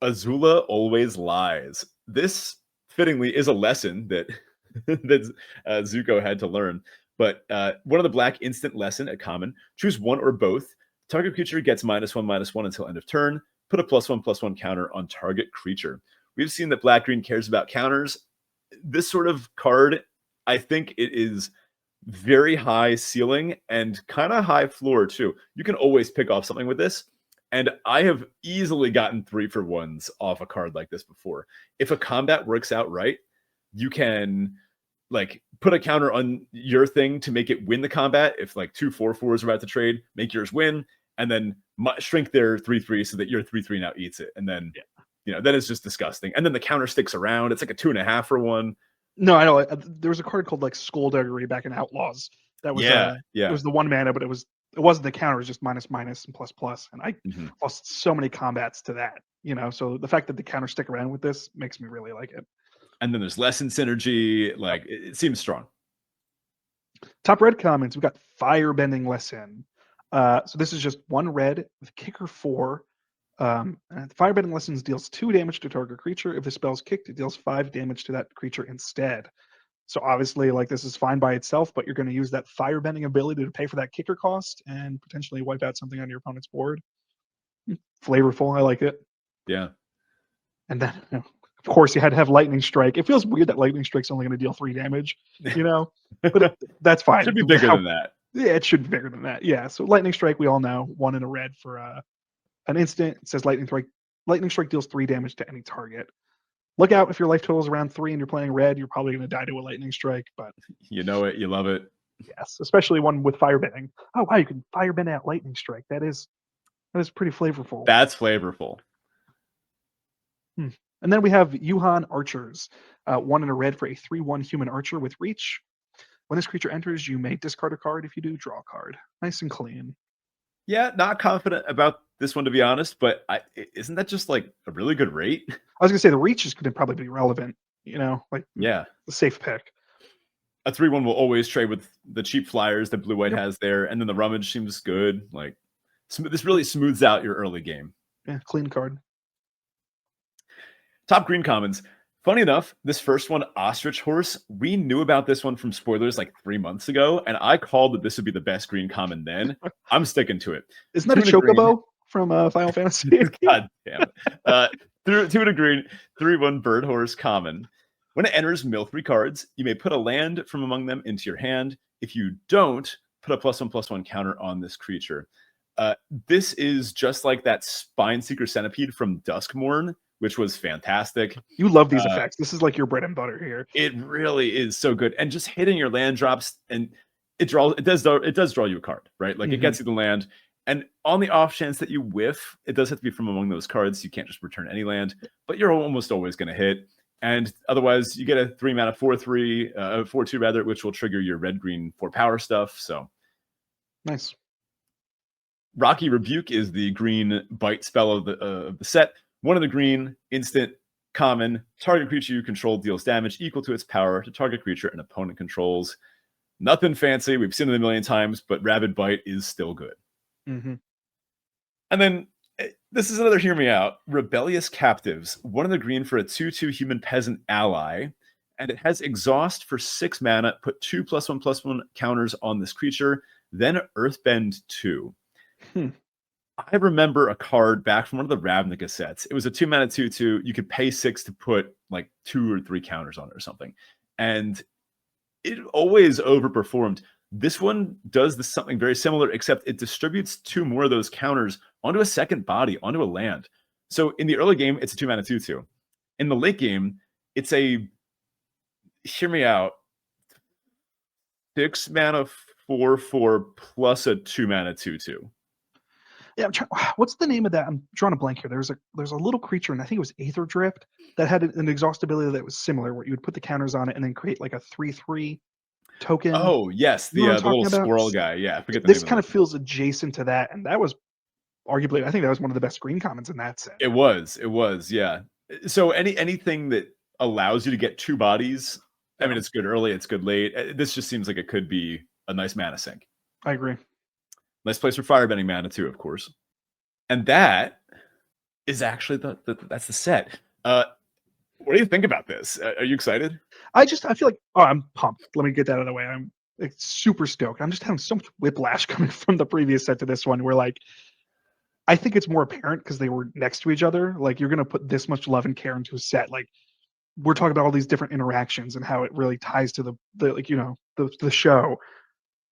Azula Always Lies. This fittingly is a lesson that Zuko had to learn. But one of the black instant lesson at common. Choose one or both. Target creature gets -1/-1 until end of turn. Put a +1/+1 counter on target creature. We've seen that black-green cares about counters. This sort of card, I think it is very high ceiling and kind of high floor too. You can always pick off something with this. And I have easily gotten 3-for-1s off a card like this before. If a combat works out right, you can like put a counter on your thing to make it win the combat. If like 2 4/4s are about to trade, make yours win, and then shrink their 3/3 so that your 3/3 now eats it. And then, then it's just disgusting. And then the counter sticks around. It's like a 2.5-for-1. No, I know. There was a card called like Skullduggery back in Outlaws. That was it was the 1 mana, but it wasn't the counter, it was just -/- and ++. And I lost so many combats to that, So the fact that the counter stick around with this makes me really like it. And then there's lesson synergy. Like it seems strong. Top red comments. We've got Firebending Lesson. So this is just 1 red with kicker 4. Firebending Lessons deals 2 damage to target creature. If the spell's kicked, it deals 5 damage to that creature instead. So obviously, like this is fine by itself, but you're going to use that firebending ability to pay for that kicker cost and potentially wipe out something on your opponent's board. Flavorful, I like it. Yeah. And then, of course, you had to have Lightning Strike. It feels weird that Lightning Strike's only going to deal 3 damage, but that's fine. It should be bigger than that. Yeah, it should be bigger than that. Yeah. So Lightning Strike, we all know, 1 in a red for an instant. It says Lightning Strike. Lightning Strike deals 3 damage to any target. Look out if your life total is around 3 and you're playing red, you're probably going to die to a lightning strike. But you know it, you love it. Yes, especially one with firebending. Oh wow, you can firebend out lightning strike. That is That is pretty flavorful. That's flavorful. And then we have Yuhan Archers. 1 and a red for a 3/1 human archer with reach. When this creature enters, you may discard a card. If you do, draw a card. Nice and clean. Yeah, not confident about this one, to be honest, but isn't that just like a really good rate? I was going to say the reach is going to probably be relevant, like Yeah. the safe pick. A 3/1 will always trade with the cheap flyers that blue-white has there, and then the rummage seems good. Like, this really smooths out your early game. Yeah, clean card. Top green commons. Funny enough, this first one, Ostrich Horse, we knew about this one from spoilers like 3 months ago, and I called that this would be the best green common then. I'm sticking to it. Isn't that a chocobo from Final Fantasy? God damn it. 2 and a green, 3/1 Bird Horse common. When it enters, mill 3 cards. You may put a land from among them into your hand. If you don't, put a +1/+1 counter on this creature. This is just like that Spineseeker Centipede from Duskmourn, which was fantastic. You love these effects. This is like your bread and butter here. It really is so good. And just hitting your land drops, and it does draw you a card, right? Like it gets you the land. And on the off chance that you whiff, it does have to be from among those cards. You can't just return any land, but you're almost always going to hit. And otherwise, you get a 3 mana 4/3, 4/2 rather, which will trigger your red-green 4 power stuff. So nice. Rocky Rebuke is the green bite spell of the set. 1 of the green, instant, common. Target creature you control deals damage equal to its power to target creature an opponent controls. Nothing fancy. We've seen it a million times, but Rabid Bite is still good. And then this is another hear me out. Rebellious Captives. 1 of the green for a 2/2 human peasant ally. And it has exhaust for 6 mana. Put 2 +1/+1 counters on this creature. Then Earthbend 2. I remember a card back from one of the Ravnica sets. It was a 2 mana 2/2. You could pay 6 to put like 2 or 3 counters on it or something. And it always overperformed. This one does something very similar, except it distributes 2 more of those counters onto a second body, onto a land. So in the early game, it's a 2 mana 2/2. In the late game, it's a, hear me out, 6 mana 4/4 plus a 2 mana 2/2. Yeah, what's the name of that? I'm drawing a blank here. There's a little creature, and I think it was Aether Drift, that had an exhaustibility that was similar, where you would put the counters on it and then create like a 3/3 token. Oh yes, the little squirrel guy. Yeah, I forget the this name kind of feels adjacent to that, and that was arguably, I think that was one of the best green commons in that set. It was, yeah. So anything that allows you to get 2 bodies, I mean, it's good early, it's good late. This just seems like it could be a nice mana sink. I agree. Nice place for firebending mana too, of course. And that is actually that's the set. What do you think about this? Are you excited? I feel like, I'm pumped. Let me get that out of the way. I'm like super stoked. I'm just having so much whiplash coming from the previous set to this one, where like, I think it's more apparent because they were next to each other. Like, you're going to put this much love and care into a set. Like, we're talking about all these different interactions and how it really ties to the show.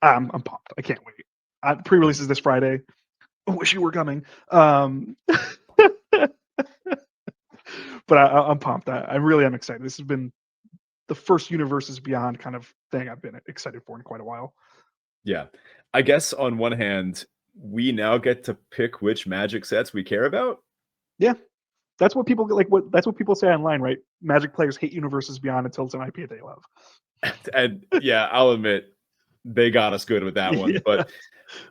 I'm pumped. I can't wait. Pre-release is this Friday. I wish you were coming. But I'm pumped. I really am excited. This has been the first Universes Beyond kind of thing I've been excited for in quite a while. Yeah. I guess on one hand, we now get to pick which Magic sets we care about. Yeah. That's what people that's what people say online, right? Magic players hate Universes Beyond until it's an IP they love. And yeah, I'll admit they got us good with that one. Yeah.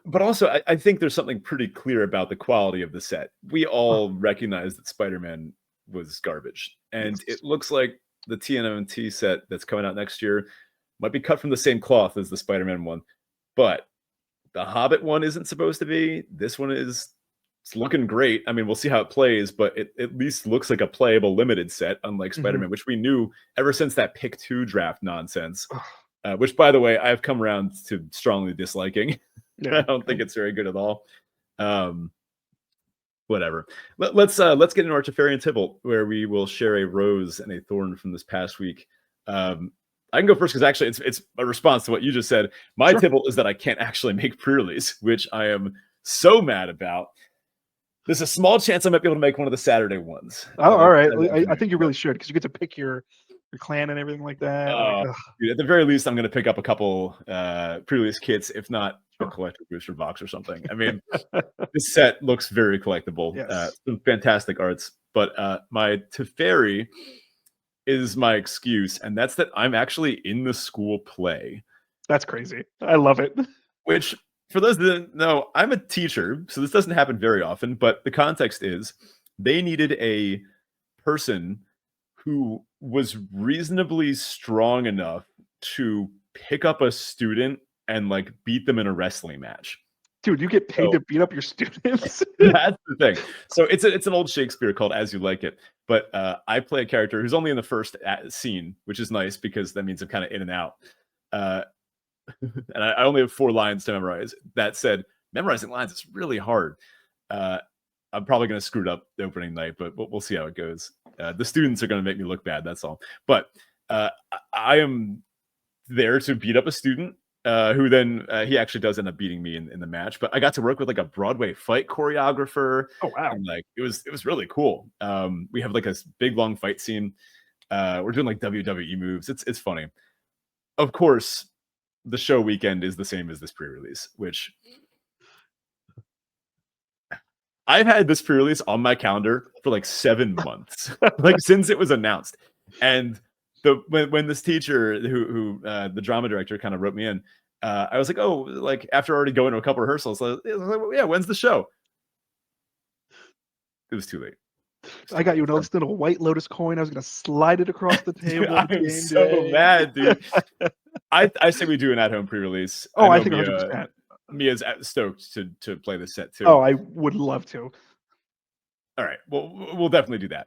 But also I think there's something pretty clear about the quality of the set. We all recognize that Spider-Man was garbage. And it looks like the TNMT set that's coming out next year might be cut from the same cloth as the Spider-Man one. But the Hobbit one isn't supposed to be. This one is. It's looking great. I mean, we'll see how it plays, but it at least looks like a playable limited set, unlike Spider-Man, which we knew ever since that pick 2 draft nonsense, which, by the way, I've come around to strongly disliking. Yeah. I don't think it's very good at all. Whatever. Let's get into our Teferian Tibble, where we will share a rose and a thorn from this past week. I can go first because actually it's a response to what you just said. My Tibble is that I can't actually make pre-release, which I am so mad about. There's a small chance I might be able to make one of the Saturday ones. Oh, all right. I think you really should, because you get to pick your clan and everything like that. Like, dude, at the very least, I'm going to pick up a couple pre-release kits, if not a sure. collector booster box or something. I mean, this set looks very collectible. Yes. Some fantastic arts. But my Teferi is my excuse, and that's that I'm actually in the school play. That's crazy. I love it. Which, for those that don't know, I'm a teacher, so this doesn't happen very often, but the context is they needed a person who was reasonably strong enough to pick up a student and like beat them in a wrestling match. Dude, you get paid to beat up your students? That's the thing. So it's an old Shakespeare called As You Like It. But I play a character who's only in the first scene, which is nice because that means I'm kind of in and out. And I only have 4 lines to memorize. That said, memorizing lines is really hard. I'm probably going to screw it up the opening night, but we'll see how it goes. The students are going to make me look bad, that's all. But I am there to beat up a student who then he actually does end up beating me in the match. But I got to work with like a Broadway fight choreographer. Oh wow! And like it was really cool. We have like a big long fight scene. We're doing like WWE moves. It's funny. Of course, the show weekend is the same as this pre-release, which I've had this pre-release on my calendar for like 7 months, like since it was announced. And when this teacher who the drama director kind of wrote me in, I was like, oh, like after already going to a couple rehearsals, I was like, yeah, when's the show? It was too late. I got you a little White Lotus coin. I was gonna slide it across the table. I'm so mad, dude. I say we do an at-home pre-release. Oh, I think 100%. Mia's stoked to play this set too. Oh, I would love to. All right, well, we'll definitely do that.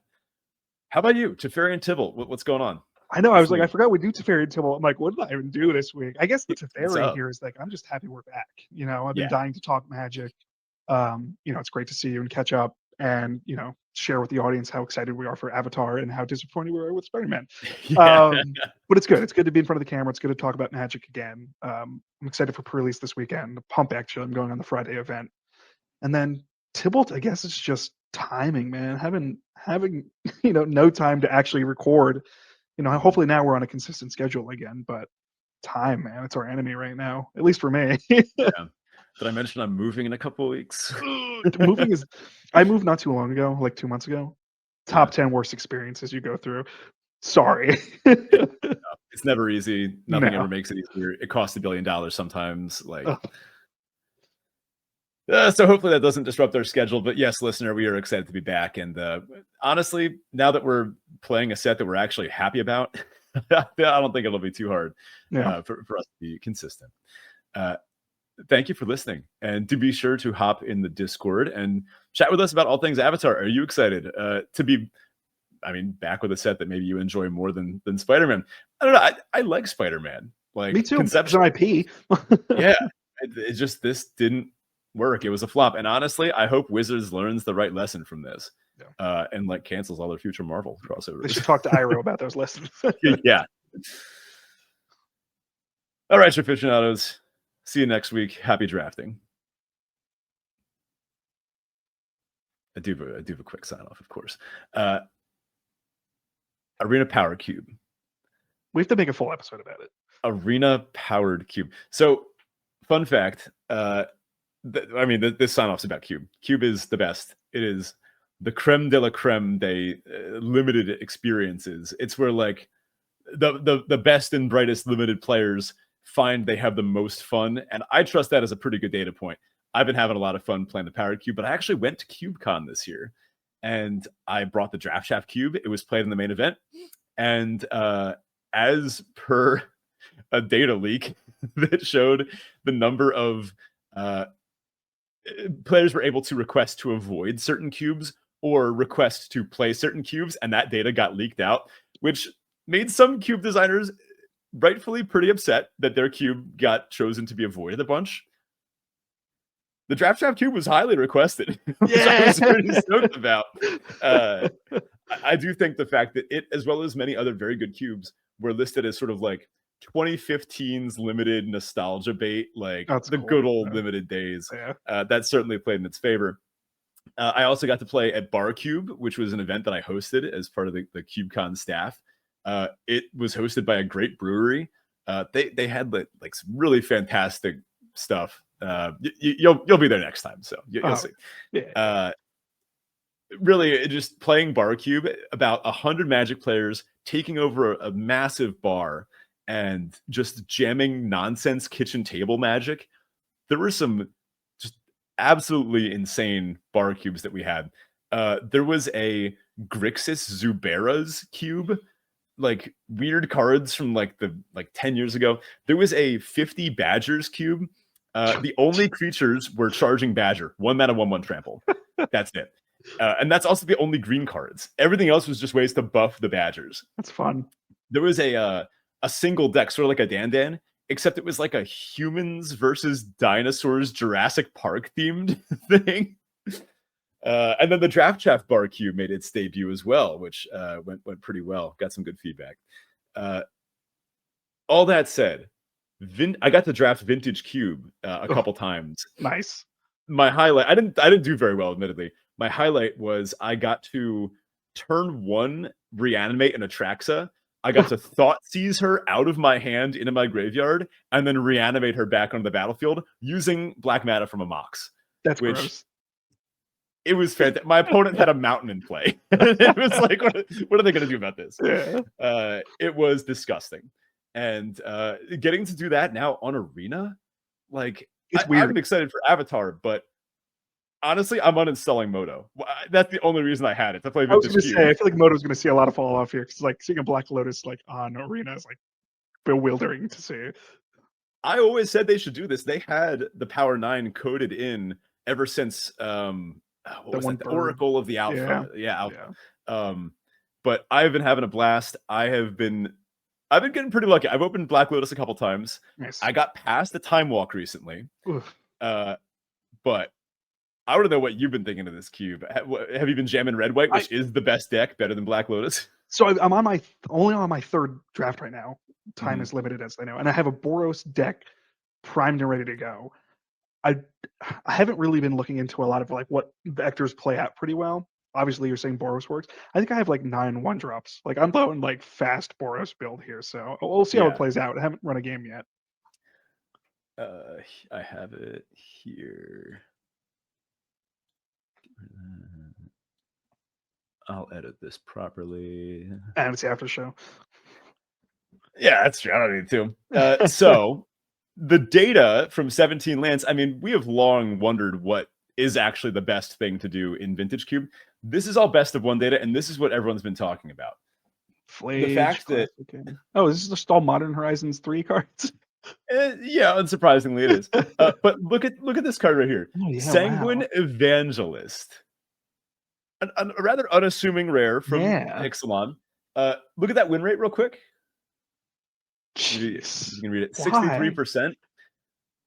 How about you, Teferi and Tibble? What's going on? I know. I was like, I forgot we do Teferi and Tibble. I'm like, what did I even do this week? I guess the Teferi here is like, I'm just happy we're back. You know, I've been dying to talk Magic. You know, it's great to see you and catch up, and you know, share with the audience how excited we are for Avatar and how disappointed we are with Spider-Man. But it's good. It's good to be in front of the camera. It's good to talk about Magic again. I'm excited for pre-release this weekend. The Pump, actually. I'm going on the Friday event. And then Tybalt, I guess it's just timing, man. Having you know, no time to actually record. You know, hopefully now we're on a consistent schedule again, but time, man, it's our enemy right now, at least for me. Yeah. Did I mention I'm moving in a couple of weeks? I moved not too long ago, like 2 months ago. Top 10 worst experiences you go through. Sorry. It's never easy. Nothing ever makes it easier. It costs $1 billion sometimes. Like, so hopefully that doesn't disrupt our schedule. But yes, listener, we are excited to be back. And honestly, now that we're playing a set that we're actually happy about, I don't think it'll be too hard for us to be consistent. Thank you for listening, and do be sure to hop in the Discord and chat with us about all things Avatar. Are you excited to be, I mean, back with a set that maybe you enjoy more than Spider-Man? I don't know. I like Spider-Man. Like, me too. Conception IP. Yeah, it just, this didn't work. It was a flop. And honestly, I hope Wizards learns the right lesson from this, and like cancels all their future Marvel crossovers. They should talk to Iro about those lessons. Yeah. All right, aficionados. See you next week. Happy drafting. I do have a quick sign off, of course. Arena Power Cube. We have to make a full episode about it. Arena Powered Cube. So, fun fact. I mean, this sign off's about Cube. Cube is the best. It is the creme de la creme de limited experiences. It's where like the best and brightest limited players find they have the most fun, and I trust that as a pretty good data point. I've been having a lot of fun playing the Powered Cube, but I actually went to CubeCon this year, and I brought the Draft Chaff Cube. It was played in the main event, and as per a data leak that showed the number of players were able to request to avoid certain cubes or request to play certain cubes, and that data got leaked out, which made some cube designers rightfully pretty upset that their cube got chosen to be avoided a bunch. The Draft Chaff Cube was highly requested, which I was pretty stoked about. I do think the fact that it, as well as many other very good cubes, were listed as sort of like 2015's limited nostalgia bait, like the good old limited days. That certainly played in its favor. I also got to play at Bar Cube, which was an event that I hosted as part of the CubeCon staff. It was hosted by a great brewery. They had like some really fantastic stuff. You'll be there next time, so you'll see. Yeah. Really, just playing Bar Cube, about 100 Magic players taking over a massive bar and just jamming nonsense kitchen table Magic. There were some just absolutely insane Bar Cubes that we had. There was a Grixis Zuberas cube, like weird cards from like 10 years ago. There was a 50 Badgers cube. The only creatures were charging Badger, 1 mana, 1/1 trample. That's it. And that's also the only green cards. Everything else was just ways to buff the Badgers. That's fun. There was a single deck, sort of like a Dan, except it was like a humans versus dinosaurs Jurassic Park themed thing. And then the Draft Chaff Bar Cube made its debut as well, which went pretty well. Got some good feedback. All that said, I got to draft Vintage Cube a couple times. Nice. My highlight, I didn't do very well, admittedly. My highlight was I got to turn 1 reanimate an Atraxa. I got to thought seize her out of my hand into my graveyard and then reanimate her back onto the battlefield using black mana from a Mox. That's gross. It was fantastic. My opponent had a mountain in play. It was like, what are they going to do about this? Yeah. It was disgusting. And getting to do that now on Arena, like, it's weird. I'm excited for Avatar, but honestly, I'm uninstalling Moto. That's the only reason I had it, to play Vintage Cube. I feel like Moto's going to see a lot of fall off here, because like seeing a Black Lotus like on Arena is like bewildering to see. I always said they should do this. They had the Power 9 coded in ever since the Oracle of the Alpha. Yeah, Alpha. Yeah. But I've been having a blast. I've been getting pretty lucky. I've opened Black Lotus a couple times. Nice. I got past the Time Walk recently. But I want to know what you've been thinking of this cube. Have you been jamming Red White, which is the best deck, better than Black Lotus? So I'm on only on my 3rd draft right now. Time is limited, as they know, and I have a Boros deck primed and ready to go. I haven't really been looking into a lot of like what vectors play out pretty well. Obviously, you're saying Boros works. I think I have like 9 1-drops. Like I'm throwing like fast Boros build here, so we'll see how it plays out. I haven't run a game yet. I have it here. I'll edit this properly. And it's after the show. Yeah, that's true. I don't need to. So the data from 17 lands, I mean, we have long wondered what is actually the best thing to do in Vintage Cube. This is all best of 1 data, and this is what everyone's been talking about. The fact that... Oh, is this just all Modern Horizons 3 cards? Yeah, unsurprisingly it is. But look at this card right here. Oh, yeah, Sanguine Evangelist. A rather unassuming rare from Ixalan. Look at that win rate real quick. Jeez. You can read it. 63%.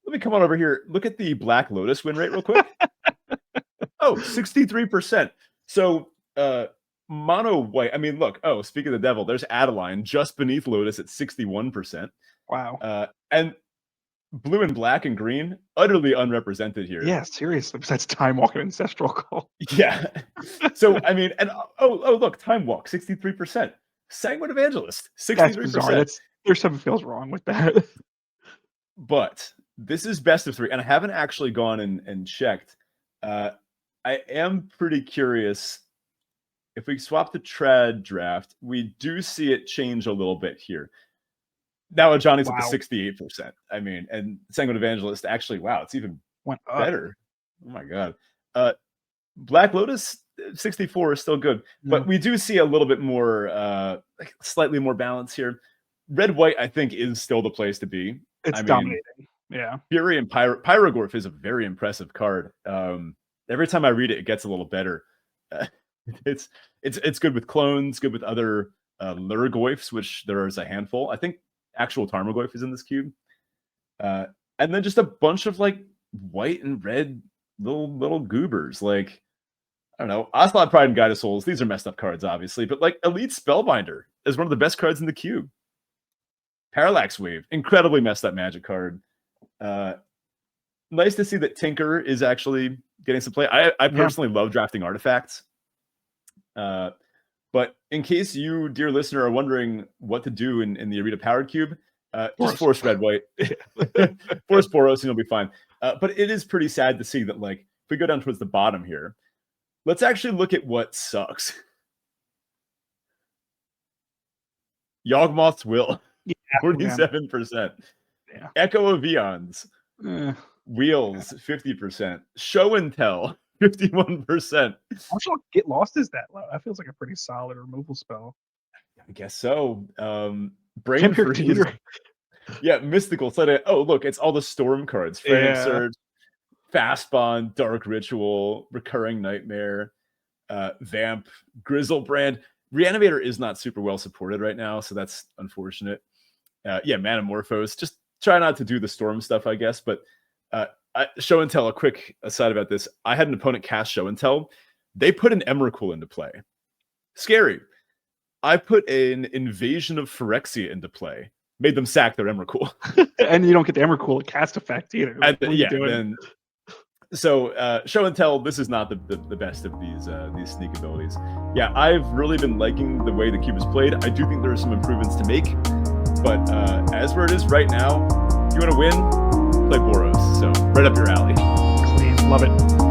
Let me come on over here. Look at the Black Lotus win rate real quick. 63%. So mono white. I mean, look. Oh, speak of the devil, there's Adeline just beneath Lotus at 61%. Wow. And blue and black and green, utterly unrepresented here. Yeah, seriously. Besides Time Walk and Ancestral Call. Yeah. So I mean, and look, Time Walk, 63%. Sanguine Evangelist, 63%. That's bizarre. There's something feels wrong with that. But this is best of 3, and I haven't actually gone and checked. I am pretty curious. If we swap the trad draft, we do see it change a little bit here. Now Johnny's at the 68%. I mean, and Sanguine Evangelist actually, wow, it's even better. Oh my god. Black Lotus 64 is still good, but we do see a little bit more, slightly more balance here. Red White, I think, is still the place to be. It's dominating. Yeah. Fury and Pyrogorph is a very impressive card. Every time I read it, it gets a little better. It's good with clones, good with other Lurgoyfs, which there is a handful. I think actual Tarmogoyf is in this cube. And then just a bunch of like white and red little goobers. Like, I don't know, Ocelot Pride and Guide of Souls. These are messed up cards, obviously, but like Elite Spellbinder is one of the best cards in the cube. Parallax Wave, incredibly messed up Magic card. Nice to see that Tinker is actually getting some play. I personally love drafting artifacts. But in case you, dear listener, are wondering what to do in the Arena Powered Cube, just force red white, force Boros, and you'll be fine. But it is pretty sad to see that, like, if we go down towards the bottom here, let's actually look at what sucks. Yawgmoth's Will, 47%. Yeah. Echo of Eons, Wheels, 50%. Show and Tell, 51%. How much Get Lost is that low? That feels like a pretty solid removal spell. I guess so. Brain Freeze. Yeah, Mystical. Oh, look, it's all the Storm cards. Frantic Surge, Fast Bond, Dark Ritual, Recurring Nightmare, Vamp, Grizzlebrand. Reanimator is not super well supported right now, so that's unfortunate. Yeah, Manamorphose. Just try not to do the Storm stuff, I guess. But Show and Tell, a quick aside about this. I had an opponent cast Show and Tell. They put an Emrakul into play. Scary. I put an Invasion of Phyrexia into play. Made them sack their Emrakul. And you don't get the Emrakul cast effect either. So Show and Tell, this is not the best of these sneak abilities. Yeah, I've really been liking the way the cube is played. I do think there are some improvements to make, but as where it is right now, if you want to win, play Boros. So right up your alley. Clean, love it.